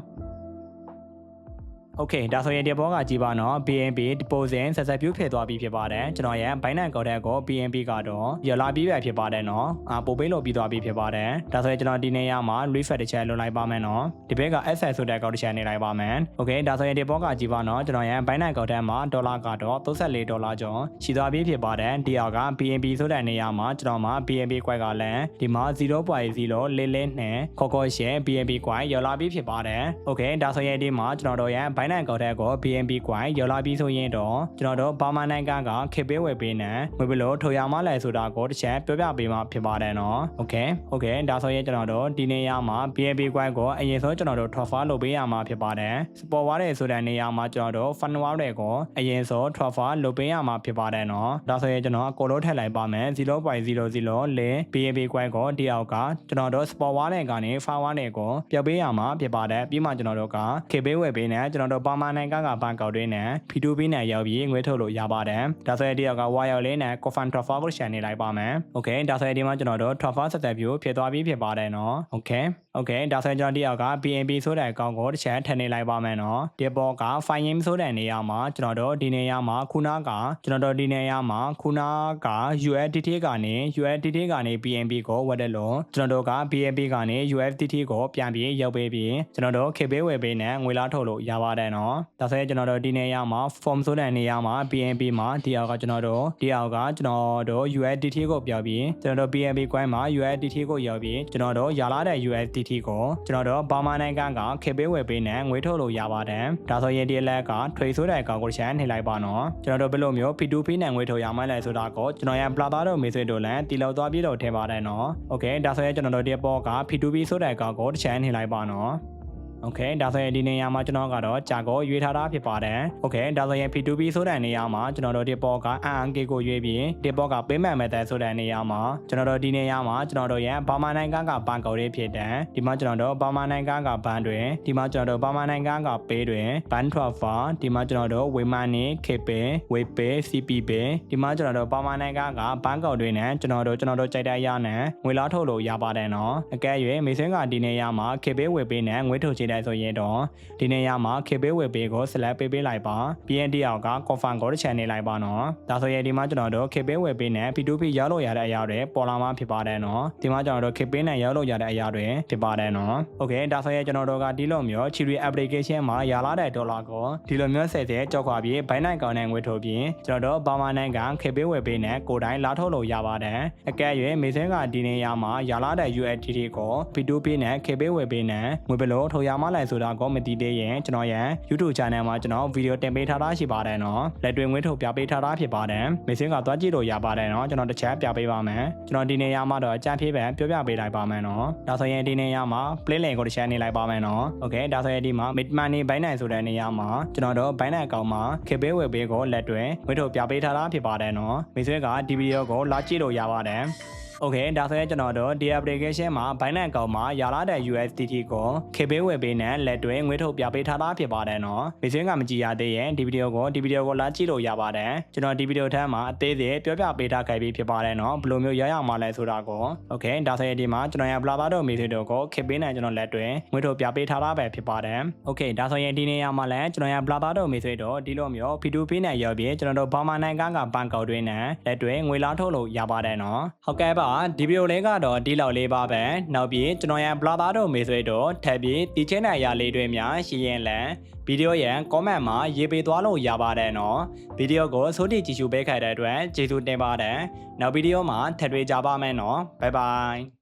Okay ဒါဆိုရင်ဒီဘောကကြည့်ပါနော် BNB deposit ဆက်ဆက်ပြုဖြစ်သွားပြီဖြစ်ပါတယ်ကျွန်တော်ရဲ့ Binance အကောင့်ထဲကို BNB ကတော့ရလာပြီးပဲဖြစ်ပါတယ်နော်ပို့ပေးလို့ပြီးသွားပြီဖြစ်ပါတယ်ဒါဆိုရင်ကျွန်တော်ဒီနေရာမှာ refresh တစ်ချက်လုပ်လိုက်ပါမယ်နော်ဒီဘက်က access ဆိုတဲ့အကောင့်တစ်ချက်နေလိုက်ပါမယ် Okay ဒါဆိုရင်ဒီဘောကကြည့်ပါနော်ကျွန်တော်ရဲ့ Binance အကောင့်ထဲမှာဒေါ်လာကတော့$34ကျော်ရှိသွားပြီဖြစ်ပါတယ်ဒီအောက်က BNB ဆိုတဲ့နေရာမှာကျွန်တော်မှာ BNB ကွက်ကလည်းဒီမှာ 0.044 နဲ့ခေါ်ရှယ် BNB ကွက်ရလာပြီးဖြစ်ပါတယ် Okay ဒါဆိုရင်ဒီမှာကျွန်တော်တို့ရဲ့ င်းနိုင်ကောက်တဲ့ကို BNB ကွိုင်းရောက်လာပြီးဆိုရင်တော့ကျွန်တော်တို့ဘာမှနိုင်ကခေပေးဝယ်ပေးနေငွေဘလို့ထိုရမလဲဆိုတာကိုတစ်ချက်ပြောပြပေးမှာဖြစ်ပါတယ်နော်โอเคဒါဆိုရင်ကျွန်တော်တို့ဒီနေရာမှာ BNB ကွိုင်းကိုအရင်ဆုံးကျွန်တော်တို့ transfer လုပ်ပေးရမှာဖြစ်ပါတယ်စပေါ်ဝါတဲ့ဆိုတဲ့နေရာမှာကျွန်တော်တို့ fund wall တွေကိုအရင်ဆုံး transfer လုပ်ပေးရမှာဖြစ်ပါတယ်နော်ဒါဆိုရင်ကျွန်တော်ကိုလို့ထည့်လိုက်ပါမယ် 0.004 BNB ကွိုင်းကိုဒီအောက်ကကျွန်တော်တို့ spot wall တွေကနေ fund wall တွေကိုပြောပေးရမှာဖြစ်ပါတယ်ပြီးမှကျွန်တော်တို့ကခေပေးဝယ်ပေးနေကျွန်တော်တို့ပါမနိုင်ကဘဏ်ကောက်တွေနဲ့ P2P နဲ့ရောက်ပြီးငွေထုတ်လို့ရပါတယ်ဒါဆိုရင်ဒီအောက်က wire လေးနဲ့ confirm transfer ကို share နေလိုက်ပါမယ်โอเคဒါဆိုရင်ဒီမှာကျွန်တော်တို့ transfer setup view ဖြစ်သွားပြီးဖြစ်ပါတယ်နော်โอเคဒါဆိုရင်ကျွန်တော်ဒီအောက်က BNB ဆိုတဲ့အကောင့်ကိုတစ်ချက်ထည့်နေလိုက်ပါမယ်နော်ဒီပေါ်က file name ဆိုတဲ့နေရာမှာကျွန်တော်တို့ဒီနေရာမှာခုနကကျွန်တော်တို့ဒီနေရာမှာခုနက USDT ကနေ BNB ကိုဝယ်တယ်လို့ကျွန်တော်တို့က BNB ကနေ USDT ကိုပြန်ပြီးရောက်ပေးပြီးကျွန်တော်တို့ခေပေးဝယ်ပေးနဲ့ငွေလားထုတ်လို့ရပါတယ်နော်ဒါဆိုရင်ကျွန်တော်တို့ဒီနေရာမှာ form ဆိုတဲ့နေရာမှာ BNB မှာဒီအောက်ကကျွန်တော်တို့ USDT ကိုပြောပြီးကျွန်တော်တို့ BNB coin မှာ USDT ကိုရောက်ပြီးကျွန်တော်တို့ရလာတဲ့ USDT ကိုကျွန်တော်တို့ဘာမှနိုင်ကခေပေးဝယ်ပေးနဲ့ငွေထုတ်လို့ရပါတယ်ဒါဆိုရင်ဒီလက်က trade ဆိုတဲ့အကောင့်ကိုရှင်းနေလိုက်ပါနော်ကျွန်တော်တို့ဘယ်လိုမျိုး P2P နဲ့ငွေထုတ်ရမှန်းလဲဆိုတာကိုကျွန်တော်ရ Plata တို့မေးဆွေးတို့လည်းတီလောက်သွားပြီးတော့ထည့်ပါတယ်နော်โอเคဒါဆိုရင်ကျွန်တော်တို့ဒီပေါ်က P2P ဆိုတဲ့အကောင့်ကိုတစ်ချက်နေလိုက်ပါနော်โอเคဒါဆိုရင်ဒီနေရာမှာကျွန်တော်ကတော့ကြာကိုရွေးထားတာဖြစ်ပါတယ်โอเคဒါဆိုရင် P2P ဆိုတဲ့နေရာမှာကျွန်တော်တို့ဒီပေါ်က ANK ကိုရွေးပြီးဒီပေါ်က payment method ဆိုတဲ့နေရာမှာကျွန်တော်တို့ဒီနေရာမှာကျွန်တော်တို့ရဲ့ဘာမနိုင်ကဘဏ်ကောက်တွေဖြစ်တယ်ဒီမှာကျွန်တော်တို့ဘာမနိုင်ကဘဏ်တွေဒီမှာကျွန်တော်တို့ဘာမနိုင်ကပေးတွေ bank transfer ဒီမှာကျွန်တော်တို့ Waymoney KPay Waypay CPPay ဒီမှာကျွန်တော်တို့ဘာမနိုင်ကဘဏ်ကောက်တွေနဲ့ကျွန်တော်တို့ကြိုက်တဲ့ရနဲ့ငွေလားထုတ်လို့ရပါတယ်နော်အကယ်၍မေဆွင်းကဒီနေရာမှာ KPay Waypay နဲ့ငွေထုတ်ချေတဲ့ဆိုရင်တော့ဒီနေရာမှာ KPay Waypay ကို select ပေးလိုက်ပါ BND အောက်က confirm ကိုတစ်ချက်နေလိုက်ပါနော်ဒါဆိုရင်ဒီမှာကျွန်တော်တို့ KPay Waypay နဲ့ P2P ရောက်လို့ရတဲ့အရာတွေပေါ်လာမှဖြစ်ပါတယ်နော်ဒီမှာကျွန်တော်တို့ KPay နဲ့ရောက်လို့ရတဲ့အရာတွေဖြစ်ပါတယ်နော်โอเคဒါဆိုရင်ကျွန်တော်တို့ကဒီလိုမျိုး Chiri application မှာရလာတဲ့ဒေါ်လာကိုဒီလိုမျိုးဆက်ဆက်ကြောက်ခွာပြီး Binance ကောင်နဲ့ငွေထုတ်ပြီးကျွန်တော်တို့ဘာမနိုင်က KPay Waypay နဲ့ကိုယ်တိုင်လာထုတ်လို့ရပါတယ်အကယ်၍မေဆင်းကဒီနေရာမှာရလာတဲ့ USDT ကို P2P နဲ့ KPay Waypay နဲ့ငွေဘယ်လိုထုတ်ရမှလဲဆိုတာကိုမသိသေးရင်ကျွန်တော်ရဲ့ YouTube channel မှာကျွန်တော်ဗီဒီယိုတင်ပေးထားတာရှိပါတယ်နော်လက်တွေ့ငွေထုတ်ပြပေးထားတာဖြစ်ပါတယ်မေဆင်းကသွားကြည့်လို့ရပါတယ်နော်ကျွန်တော်တစ်ချက်ပြပေးပါမယ်ကျွန်တော်ဒီနေရာမှာတော့အကြံဖြေပဲပြောပြပေးလိုက်ပါမယ်နော်ဒါဆိုရင်ဒီနေရာမှာ play link ကိုတစ်ချက်နေလိုက်ပါမယ်နော်โอเคဒါဆိုရင်ဒီမှာ Money Binance ဆိုတဲ့နေရာမှာကျွန်တော်တို့ Binance အကောင့်မှာ KPay Waypay ကိုလက်တွေ့ငွေထုတ်ပြပေးထားတာဖြစ်ပါတယ်နော်မေဆင်းကဒီဗီဒီယိုကိုလာကြည့်လို့ရပါတယ်โอเคဒါဆိုရင်ကျွန်တော်တို့ဒီ application မှာ Binance အကောင့်မှာရလာတဲ့ USDT ကို KPay Waypay နဲ့လက်တွဲငွေထုတ်ပြပေးထားတာဖြစ်ပါတယ်နော်။ဗီဒီယိုကမကြည့်ရသေးရင်ဒီဗီဒီယိုကိုလာကြည့်လို့ရပါတယ်။ကျွန်တော်ဒီဗီဒီယိုထဲမှာအသေးစိတ်ပြောပြပေးထားခဲ့ပြီးဖြစ်ပါတယ်နော်။ဘယ်လိုမျိုးရမှလဲဆိုတာကိုโอเคဒါဆိုရင်ဒီမှာကျွန်တော်ရ Plata တို့မေးတို့ကို KPay နဲ့ကျွန်တော်လက်တွဲငွေထုတ်ပြပေးထားတာပဲဖြစ်ပါတယ်။โอเคဒါဆိုရင်ဒီနေရာမှာလည်းကျွန်တော်ရ Plata တို့မေးတို့ဒီလိုမျိုး P2P နဲ့ရောက်ပြီးကျွန်တော်တို့ဘာမှနိုင်ကဘဏ်ကောက်တွေနဲ့လက်တွဲငွေလားထုတ်လို့ရပါတယ်နော်။ဟုတ်ကဲ့ပါဒီဗီဒီယိုလေးကတော့ဒီလောက်လေးပါပဲနောက်ပြီးကျွန်တော်ရ Plata တို့မေးတို့ထပ်ပြီးတီချင်းတဲ့အရာလေးတွေများရှိရင်လည်းဗီဒီယိုရဲ့ comment မှာရေးပေးသွားလို့ရပါတယ်နော်ဗီဒီယိုကိုစိုးတိကြည့်ရှုပေးခဲ့တဲ့အတွက်ကျေးဇူးတင်ပါတယ်နောက်ဗီဒီယိုမှာထပ်တွေ့ကြပါမယ်နော် bye bye